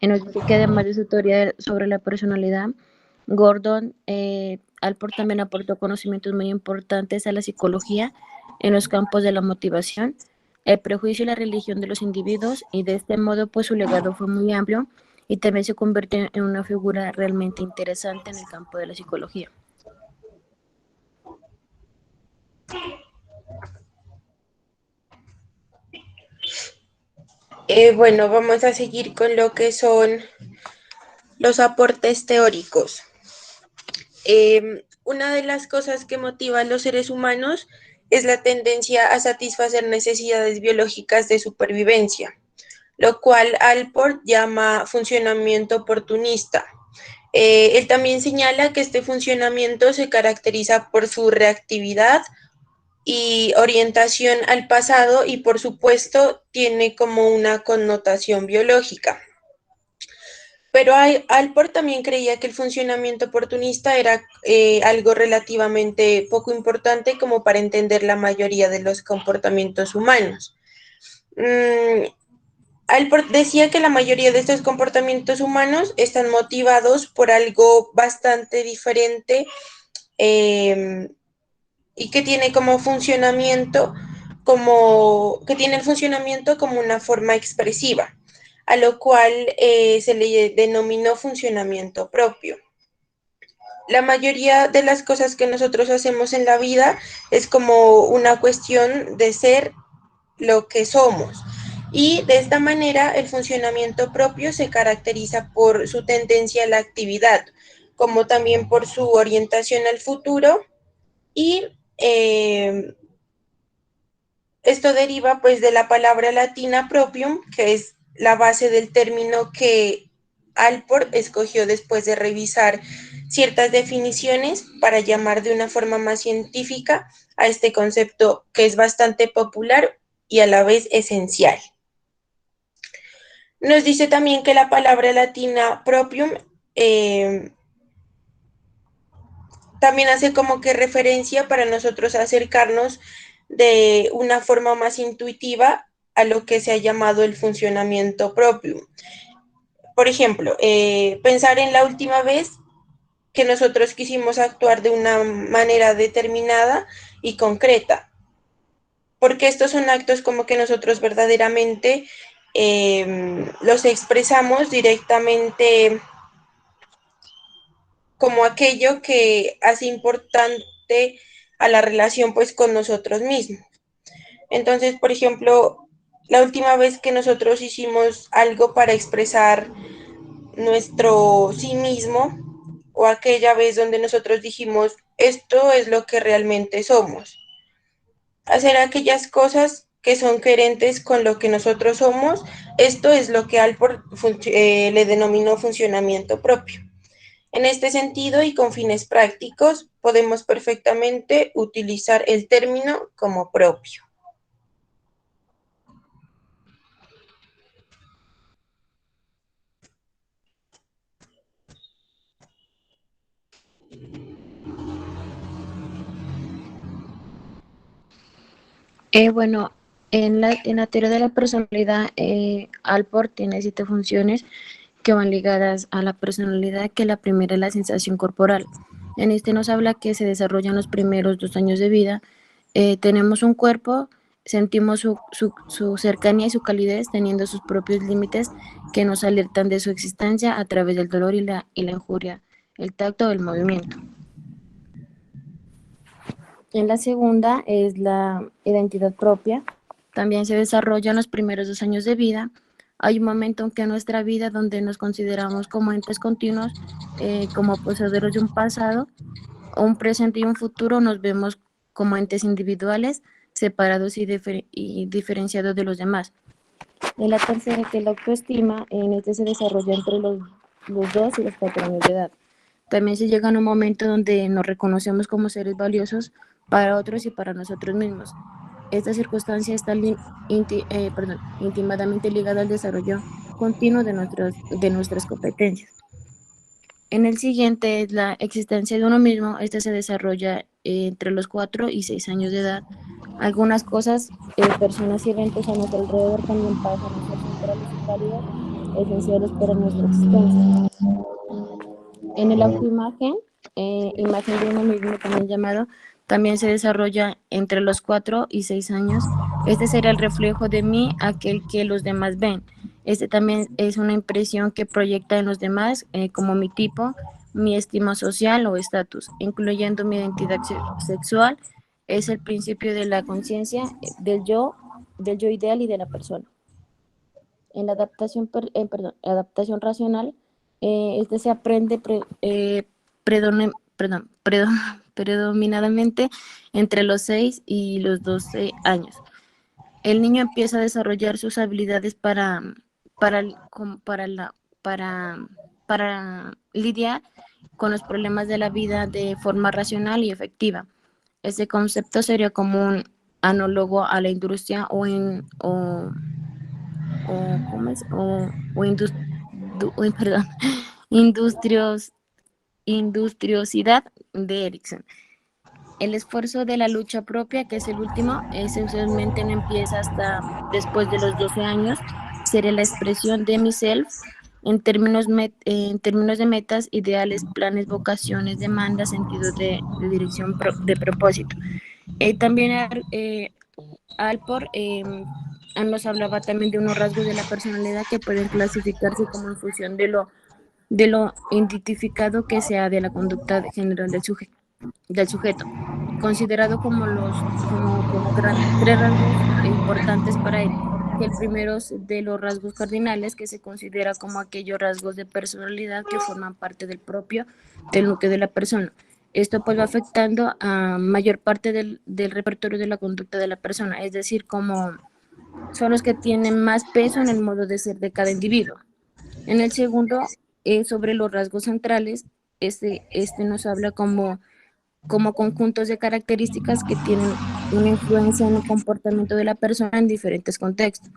nos dice que además de su teoría sobre la personalidad, Gordon Allport también aportó conocimientos muy importantes a la psicología en los campos de la motivación, el prejuicio y la religión de los individuos, y de este modo pues su legado fue muy amplio y también se convirtió en una figura realmente interesante en el campo de la psicología. Bueno, vamos a seguir con lo que son los aportes teóricos. Una de las cosas que motiva a los seres humanos es la tendencia a satisfacer necesidades biológicas de supervivencia, lo cual Allport llama funcionamiento oportunista. Él también señala que este funcionamiento se caracteriza por su reactividad y orientación al pasado y, por supuesto, tiene como una connotación biológica. Pero Allport también creía que el funcionamiento oportunista era algo relativamente poco importante como para entender la mayoría de los comportamientos humanos. Allport decía que la mayoría de estos comportamientos humanos están motivados por algo bastante diferente y que tiene como funcionamiento, que tiene el funcionamiento como una forma expresiva, a lo cual se le denominó funcionamiento propio. La mayoría de las cosas que nosotros hacemos en la vida es como una cuestión de ser lo que somos. Y de esta manera el funcionamiento propio se caracteriza por su tendencia a la actividad, como también por su orientación al futuro, y esto deriva pues de la palabra latina proprium, que es la base del término que Allport escogió después de revisar ciertas definiciones para llamar de una forma más científica a este concepto que es bastante popular y a la vez esencial. Nos dice también que la palabra latina proprium también hace como que referencia para nosotros acercarnos de una forma más intuitiva a lo que se ha llamado el funcionamiento propio. Por ejemplo, pensar en la última vez que nosotros quisimos actuar de una manera determinada y concreta, porque estos son actos como que nosotros verdaderamente los expresamos directamente como aquello que hace importante a la relación pues con nosotros mismos. Entonces, por ejemplo, la última vez que nosotros hicimos algo para expresar nuestro sí mismo, o aquella vez donde nosotros dijimos, esto es lo que realmente somos. Hacer aquellas cosas que son coherentes con lo que nosotros somos, esto es lo que Allport le denominó funcionamiento propio. En este sentido y con fines prácticos, podemos perfectamente utilizar el término como propio. Bueno, en la teoría de la personalidad, Allport tiene 7 funciones que van ligadas a la personalidad, que la primera es la sensación corporal. En este nos habla que se desarrollan los primeros 2 años de vida. Tenemos un cuerpo sentimos su cercanía y su calidez, teniendo sus propios límites que nos alertan de su existencia a través del dolor y la injuria, el tacto o el movimiento. En la segunda es la identidad propia. También se desarrolla en los primeros 2 años de vida. Hay un momento en que nuestra vida donde nos consideramos como entes continuos, como poseedores de un pasado, un presente y un futuro. Nos vemos como entes individuales, separados y diferenciados de los demás. En la tercera, que es la autoestima, en este se desarrolla entre los 2 y los 4 años de edad. También se llega a un momento donde nos reconocemos como seres valiosos para otros y para nosotros mismos. Esta circunstancia está íntimamente ligada al desarrollo continuo de nuestras competencias. En el siguiente es la existencia de uno mismo. Esta se desarrolla entre los 4 y 6 años de edad. Algunas cosas, personas y eventos a nuestro alrededor también pasan a ser centrales y válidas, esenciales para nuestra existencia. En el autoimagen, imagen de uno mismo también llamado, también se desarrolla entre los 4 y 6 años. Este será el reflejo de mí, aquel que los demás ven. Este también es una impresión que proyecta en los demás, como mi tipo, mi estima social o estatus, incluyendo mi identidad sexual. Es el principio de la conciencia del yo ideal y de la persona. En la adaptación racional, este se aprende predominantemente entre los 6 y los 12 años. El niño empieza a desarrollar sus habilidades para lidiar con los problemas de la vida de forma racional y efectiva. Este concepto sería como un análogo a la industria industriosidad de Erikson. El esfuerzo de la lucha propia, que es el último, esencialmente no empieza hasta después de los 12 años. Sería la expresión de mi self en términos de metas, ideales, planes, vocaciones, demandas, sentido de dirección, de propósito. También Alport nos hablaba también de unos rasgos de la personalidad que pueden clasificarse como en función de lo identificado que sea de la conducta general del sujeto, considerado como 3 rasgos importantes para él. Que el primero de los rasgos cardinales, que se considera como aquellos rasgos de personalidad que forman parte del núcleo de la persona. Esto pues va afectando a mayor parte del repertorio de la conducta de la persona, es decir, como son los que tienen más peso en el modo de ser de cada individuo. En el segundo, sobre los rasgos centrales, este nos habla como conjuntos de características que tienen una influencia en el comportamiento de la persona en diferentes contextos.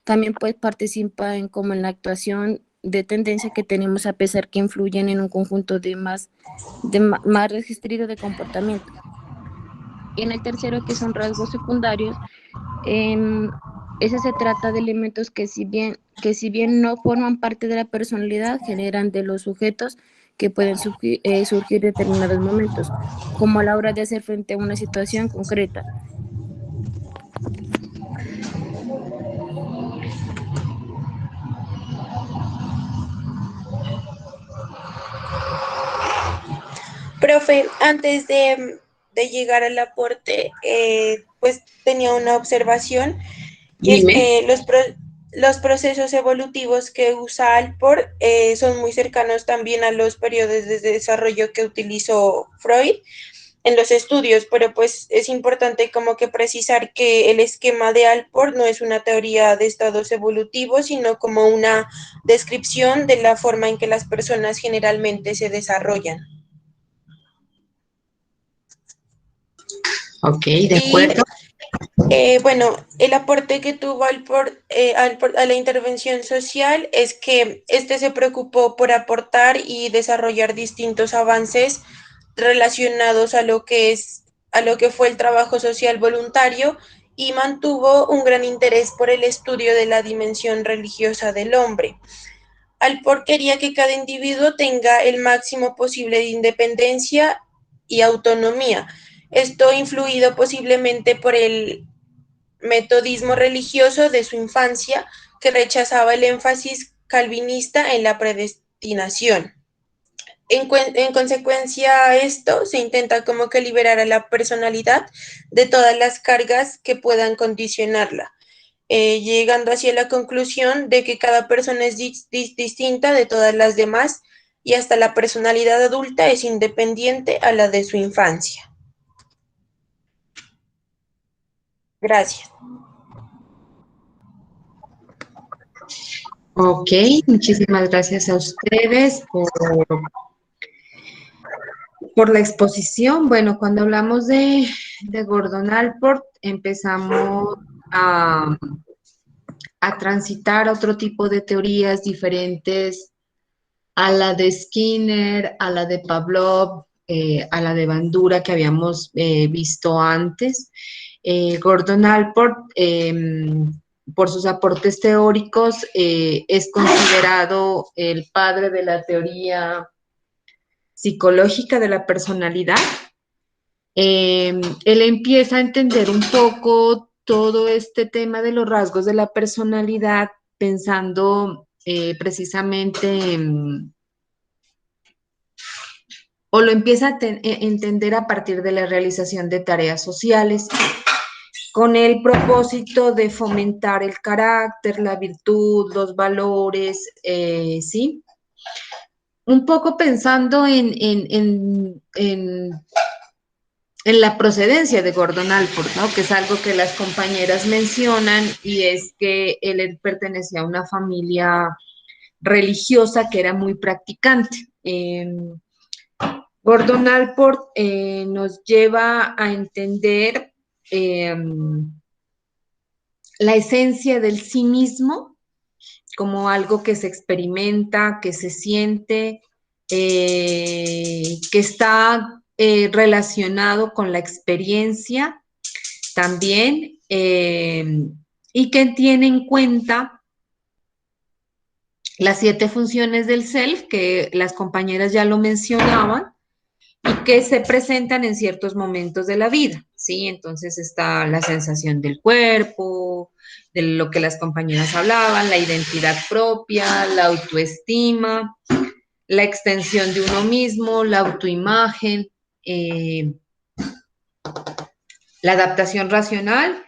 También pues participa en la actuación de tendencia que tenemos, a pesar que influyen en un conjunto más registrado de comportamiento. Y en el tercero, que son rasgos secundarios, ese se trata de elementos que si bien no forman parte de la personalidad, generan de los sujetos que pueden surgir determinados momentos, como a la hora de hacer frente a una situación concreta. Profe, antes de llegar al aporte, pues tenía una observación, y es que los procesos evolutivos que usa Alport son muy cercanos también a los periodos de desarrollo que utilizó Freud en los estudios, pero pues es importante como que precisar que el esquema de Alport no es una teoría de estados evolutivos, sino como una descripción de la forma en que las personas generalmente se desarrollan. Ok, de acuerdo. Bueno, el aporte que tuvo Alport a la intervención social es que se preocupó por aportar y desarrollar distintos avances relacionados a lo que fue el trabajo social voluntario, y mantuvo un gran interés por el estudio de la dimensión religiosa del hombre. Alport quería que cada individuo tenga el máximo posible de independencia y autonomía. Esto influido posiblemente por el metodismo religioso de su infancia que rechazaba el énfasis calvinista en la predestinación. En consecuencia a esto, se intenta como que liberar a la personalidad de todas las cargas que puedan condicionarla, llegando así a la conclusión de que cada persona es distinta de todas las demás y hasta la personalidad adulta es independiente a la de su infancia. Gracias. Ok, muchísimas gracias a ustedes por la exposición. Bueno, cuando hablamos de Gordon Allport, empezamos a transitar otro tipo de teorías diferentes a la de Skinner, a la de Pavlov, a la de Bandura que habíamos visto antes. Gordon Allport, por sus aportes teóricos, es considerado el padre de la teoría psicológica de la personalidad. Él empieza a entender un poco todo este tema de los rasgos de la personalidad pensando precisamente o lo empieza a entender a partir de la realización de tareas sociales con el propósito de fomentar el carácter, la virtud, los valores, ¿sí? Un poco pensando en la procedencia de Gordon Allport, ¿no? Que es algo que las compañeras mencionan y es que él pertenecía a una familia religiosa que era muy practicante. Gordon Allport nos lleva a entender la esencia del sí mismo como algo que se experimenta, que se siente, que está relacionado con la experiencia también y que tiene en cuenta las 7 funciones del self, que las compañeras ya lo mencionaban, y que se presentan en ciertos momentos de la vida, ¿sí? Entonces está la sensación del cuerpo, de lo que las compañeras hablaban, la identidad propia, la autoestima, la extensión de uno mismo, la autoimagen, la adaptación racional,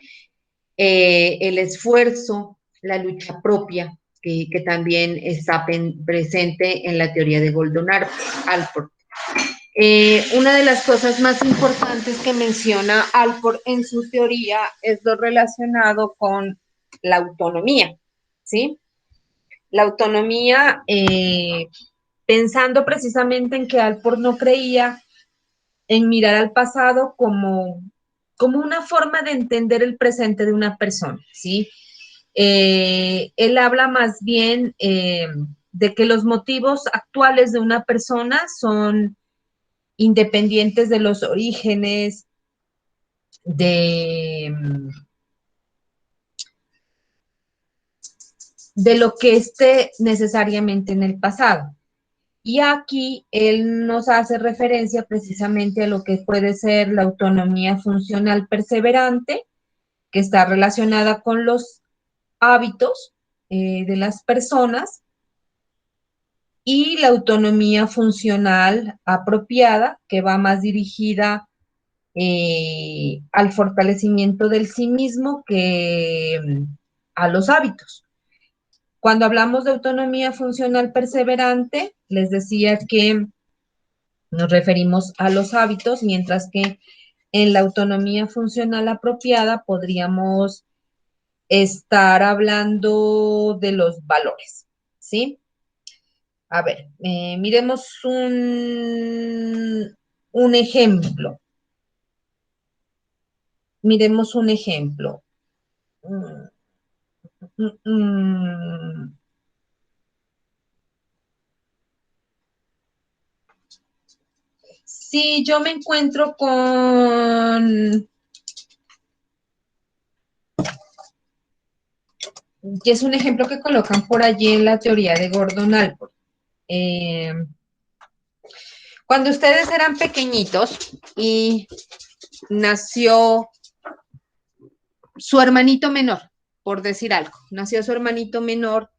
el esfuerzo, la lucha propia, que también está presente en la teoría de Gordon Allport. Una de las cosas más importantes que menciona Allport en su teoría es lo relacionado con la autonomía, ¿sí? La autonomía, pensando precisamente en que Allport no creía en mirar al pasado como una forma de entender el presente de una persona, ¿sí? Él habla más bien de que los motivos actuales de una persona son independientes de los orígenes, de lo que esté necesariamente en el pasado. Y aquí él nos hace referencia precisamente a lo que puede ser la autonomía funcional perseverante, que está relacionada con los hábitos de las personas, y la autonomía funcional apropiada, que va más dirigida al fortalecimiento del sí mismo que a los hábitos. Cuando hablamos de autonomía funcional perseverante, les decía que nos referimos a los hábitos, mientras que en la autonomía funcional apropiada podríamos estar hablando de los valores, ¿sí? A ver, miremos un ejemplo. Miremos un ejemplo. Si yo me encuentro con, que es un ejemplo que colocan por allí en la teoría de Gordon Allport. Cuando ustedes eran pequeñitos y nació su hermanito menor, por decir algo. Nació su hermanito menor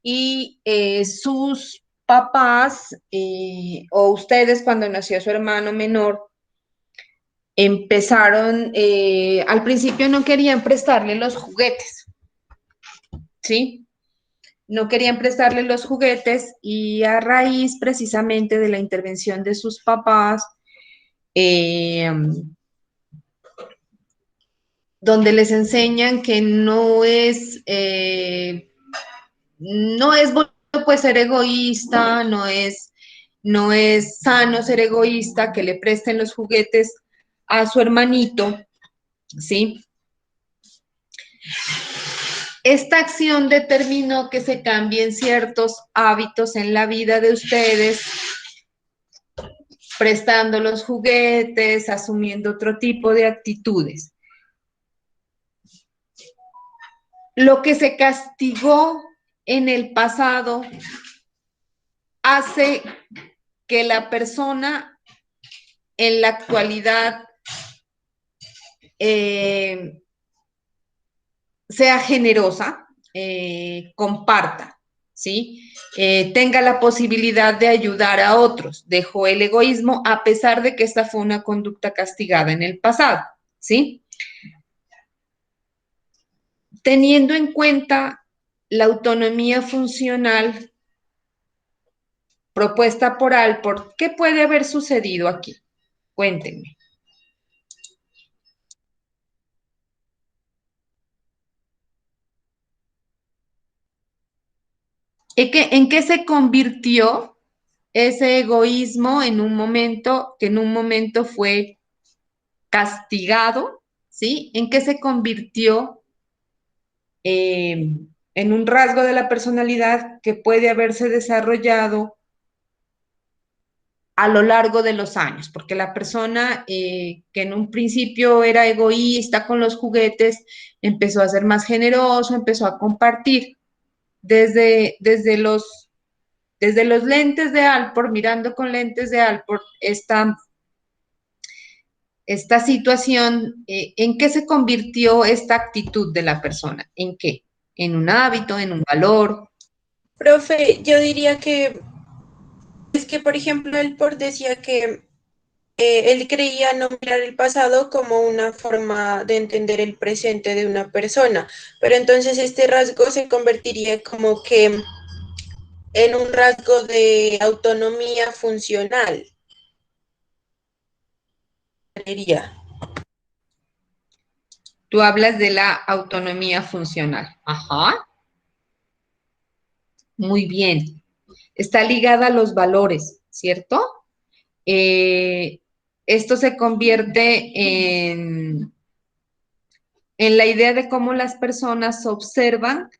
y sus papás o ustedes cuando nació su hermano menor empezaron, al principio no querían prestarle los juguetes, ¿sí? No querían prestarle los juguetes y a raíz precisamente de la intervención de sus papás, donde les enseñan que no es bueno pues ser egoísta, no es sano ser egoísta, que le presten los juguetes a su hermanito, ¿sí? Esta acción determinó que se cambien ciertos hábitos en la vida de ustedes, prestando los juguetes, asumiendo otro tipo de actitudes. Lo que se castigó en el pasado hace que la persona en la actualidad sea generosa, comparta, ¿sí? Tenga la posibilidad de ayudar a otros. Dejó el egoísmo a pesar de que esta fue una conducta castigada en el pasado, ¿sí? Teniendo en cuenta la autonomía funcional propuesta por Alport, ¿qué puede haber sucedido aquí? Cuéntenme. ¿En qué se convirtió ese egoísmo en un momento fue castigado? ¿Sí? ¿En qué se convirtió en un rasgo de la personalidad que puede haberse desarrollado a lo largo de los años? Porque la persona que en un principio era egoísta con los juguetes, empezó a ser más generoso, empezó a compartir. Desde los lentes de Alport, mirando con lentes de Alport, esta situación, ¿en qué se convirtió esta actitud de la persona? ¿En qué? ¿En un hábito, en un valor? Profe, yo diría que es que, por ejemplo, él decía que él creía no mirar el pasado como una forma de entender el presente de una persona, pero entonces este rasgo se convertiría como que en un rasgo de autonomía funcional. Tú hablas de la autonomía funcional. Ajá. Muy bien. Está ligada a los valores, ¿cierto? Esto se convierte en la idea de cómo las personas observan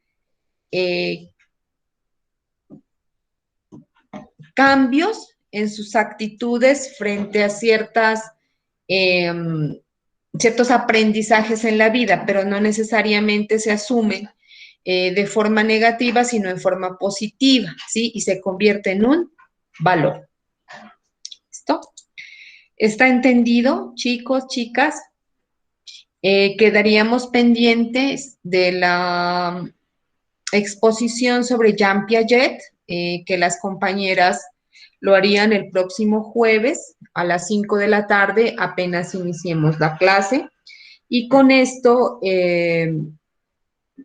cambios en sus actitudes frente a ciertos aprendizajes en la vida, pero no necesariamente se asumen de forma negativa, sino en forma positiva, ¿sí? Y se convierte en un valor. ¿Listo? ¿Está entendido, chicos, chicas? Quedaríamos pendientes de la exposición sobre Jean Piaget, que las compañeras lo harían el próximo jueves a las 5 de la tarde, apenas iniciemos la clase. Y con esto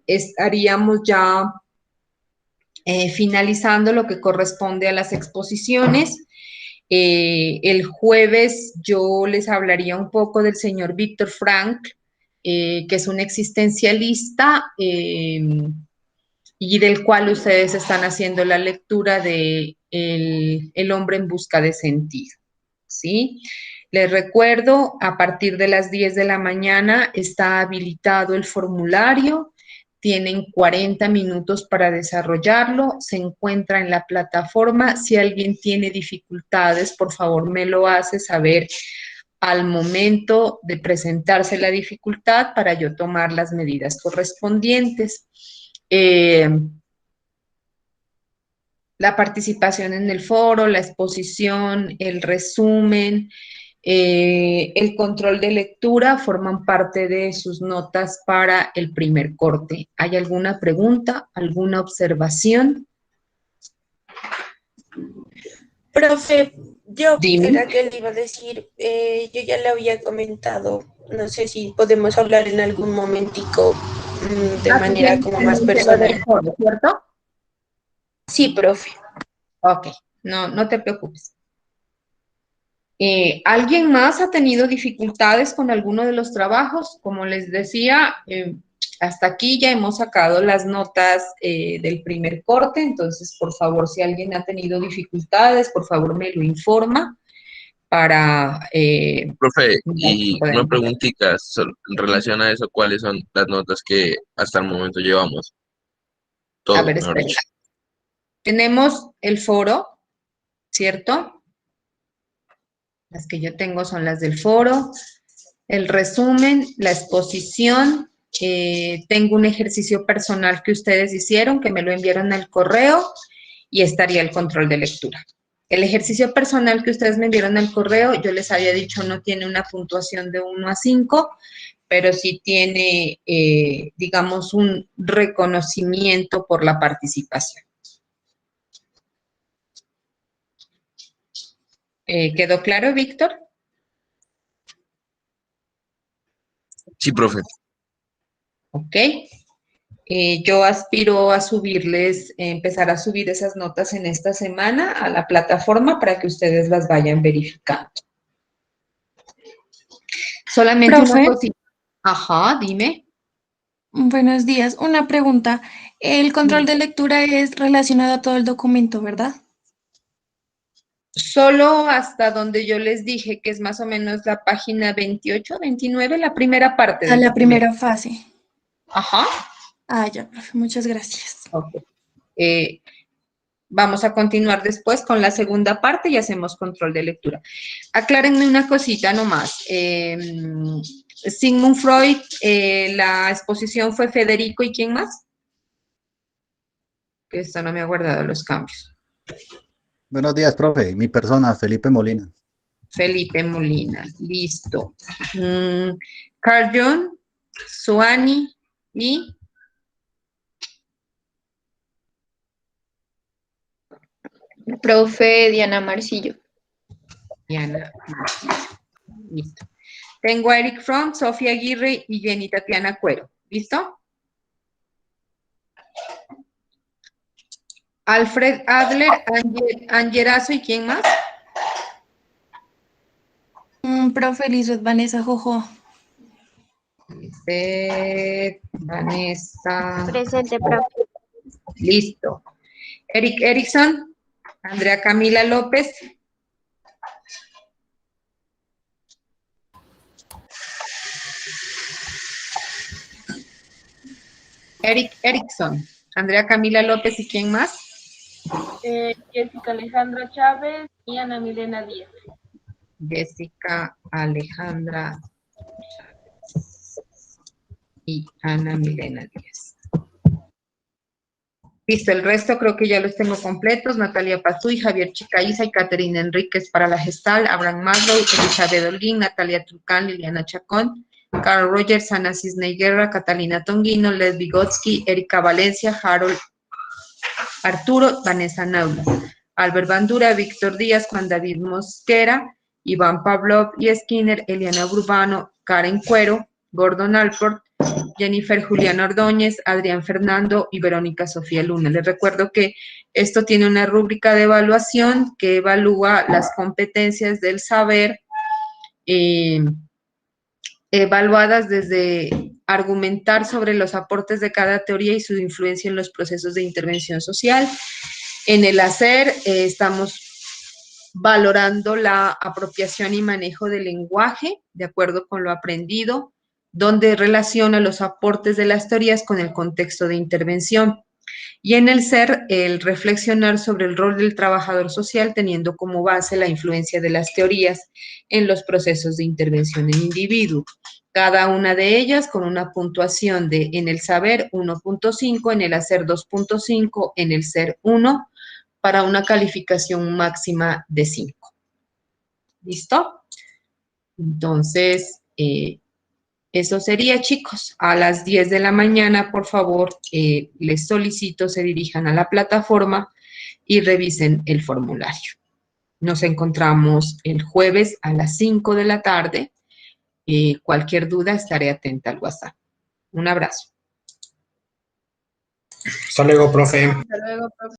estaríamos ya finalizando lo que corresponde a las exposiciones. El jueves yo les hablaría un poco del señor Víctor Frankl, que es un existencialista y del cual ustedes están haciendo la lectura de El hombre en busca de sentido, ¿sí? Les recuerdo, a partir de las 10 de la mañana está habilitado el formulario, tienen 40 minutos para desarrollarlo, se encuentra en la plataforma. Si alguien tiene dificultades, por favor me lo hace saber al momento de presentarse la dificultad para yo tomar las medidas correspondientes. La participación en el foro, la exposición, el resumen, El control de lectura forman parte de sus notas para el primer corte. ¿Hay alguna pregunta, alguna observación? Profe, yo Dime. era que le iba a decir, yo ya le había comentado, no sé si podemos hablar en algún momentico de manera como más personal. ¿Cierto? Sí, profe. Ok, no te preocupes. ¿Alguien más ha tenido dificultades con alguno de los trabajos? Como les decía, hasta aquí ya hemos sacado las notas del primer corte, entonces, por favor, si alguien ha tenido dificultades, por favor, me lo informa para... Profe, y una podemos- preguntita en relación a eso, ¿cuáles son las notas que hasta el momento llevamos? A Todo, ver, mejor espera. dicho. Tenemos el foro, ¿cierto? Las que yo tengo son las del foro, el resumen, la exposición, tengo un ejercicio personal que ustedes hicieron, que me lo enviaron al correo, y estaría el control de lectura. El ejercicio personal que ustedes me enviaron al correo, yo les había dicho, no tiene una puntuación de 1 a 5, pero sí tiene, digamos, un reconocimiento por la participación. ¿Quedó claro, Víctor? Sí, profe. Ok. Yo aspiro a subirles, empezar a subir esas notas en esta semana a la plataforma para que ustedes las vayan verificando. Solamente una Profe, cosita. Ajá, dime. buenos días. Una pregunta. El control de lectura es relacionado a todo el documento, ¿verdad? Solo hasta donde yo les dije que es más o menos la página 28, 29, la primera parte A del la documento. primera fase. Ajá. Ah, ya, profe. Muchas gracias. Ok. Vamos a continuar después con la segunda parte y hacemos control de lectura. Aclárenme una cosita nomás. Sigmund Freud, la exposición fue Federico y ¿quién más? Que esto no me ha guardado los cambios. Buenos días, profe. Mi persona, Felipe Molina. Felipe Molina, listo. Carl Jung, Suani y... Profe Diana Marcillo. Diana Marcillo. Listo. Tengo a Eric Fromm, Sofía Aguirre y Jenny Tatiana Cuero. ¿Listo? Alfred Adler, Angerazo y ¿quién más? Profe Lisbeth Vanessa Jojo. Vanessa. Presente, profe. Listo. Eric Erickson, Andrea Camila López. Eric Erickson, Andrea Camila López y ¿quién más? Jessica Alejandra Chávez y Ana Milena Díaz. Jessica Alejandra y Ana Milena Díaz. Listo, el resto creo que ya los tengo completos. Natalia Pazuy, Javier Chicaiza y Caterina Enríquez para la gestal, Abraham Maslow, Elizabeth Holguín, Natalia Turcán, Liliana Chacón, Carl Rogers, Ana Cisney Guerra, Catalina Tonguino, Les Vygotsky, Erika Valencia, Harold Arturo, Vanessa Naula, Albert Bandura, Víctor Díaz, Juan David Mosquera, Iván Pavlov y Skinner, Eliana Urbano, Karen Cuero, Gordon Alport, Jennifer Julián Ordóñez, Adrián Fernando y Verónica Sofía Luna. Les recuerdo que esto tiene una rúbrica de evaluación que evalúa las competencias del saber evaluadas desde argumentar sobre los aportes de cada teoría y su influencia en los procesos de intervención social. En el hacer estamos valorando la apropiación y manejo del lenguaje de acuerdo con lo aprendido, donde relaciona los aportes de las teorías con el contexto de intervención. Y en el ser, el reflexionar sobre el rol del trabajador social teniendo como base la influencia de las teorías en los procesos de intervención en individuo. Cada una de ellas con una puntuación de en el saber 1.5, en el hacer 2.5, en el ser 1, para una calificación máxima de 5. ¿Listo? Entonces, eso sería, chicos. A las 10 de la mañana, por favor, les solicito se dirijan a la plataforma y revisen el formulario. Nos encontramos el jueves a las 5 de la tarde. Cualquier duda, estaré atenta al WhatsApp. Un abrazo. Hasta luego, profe. Hasta luego, profe.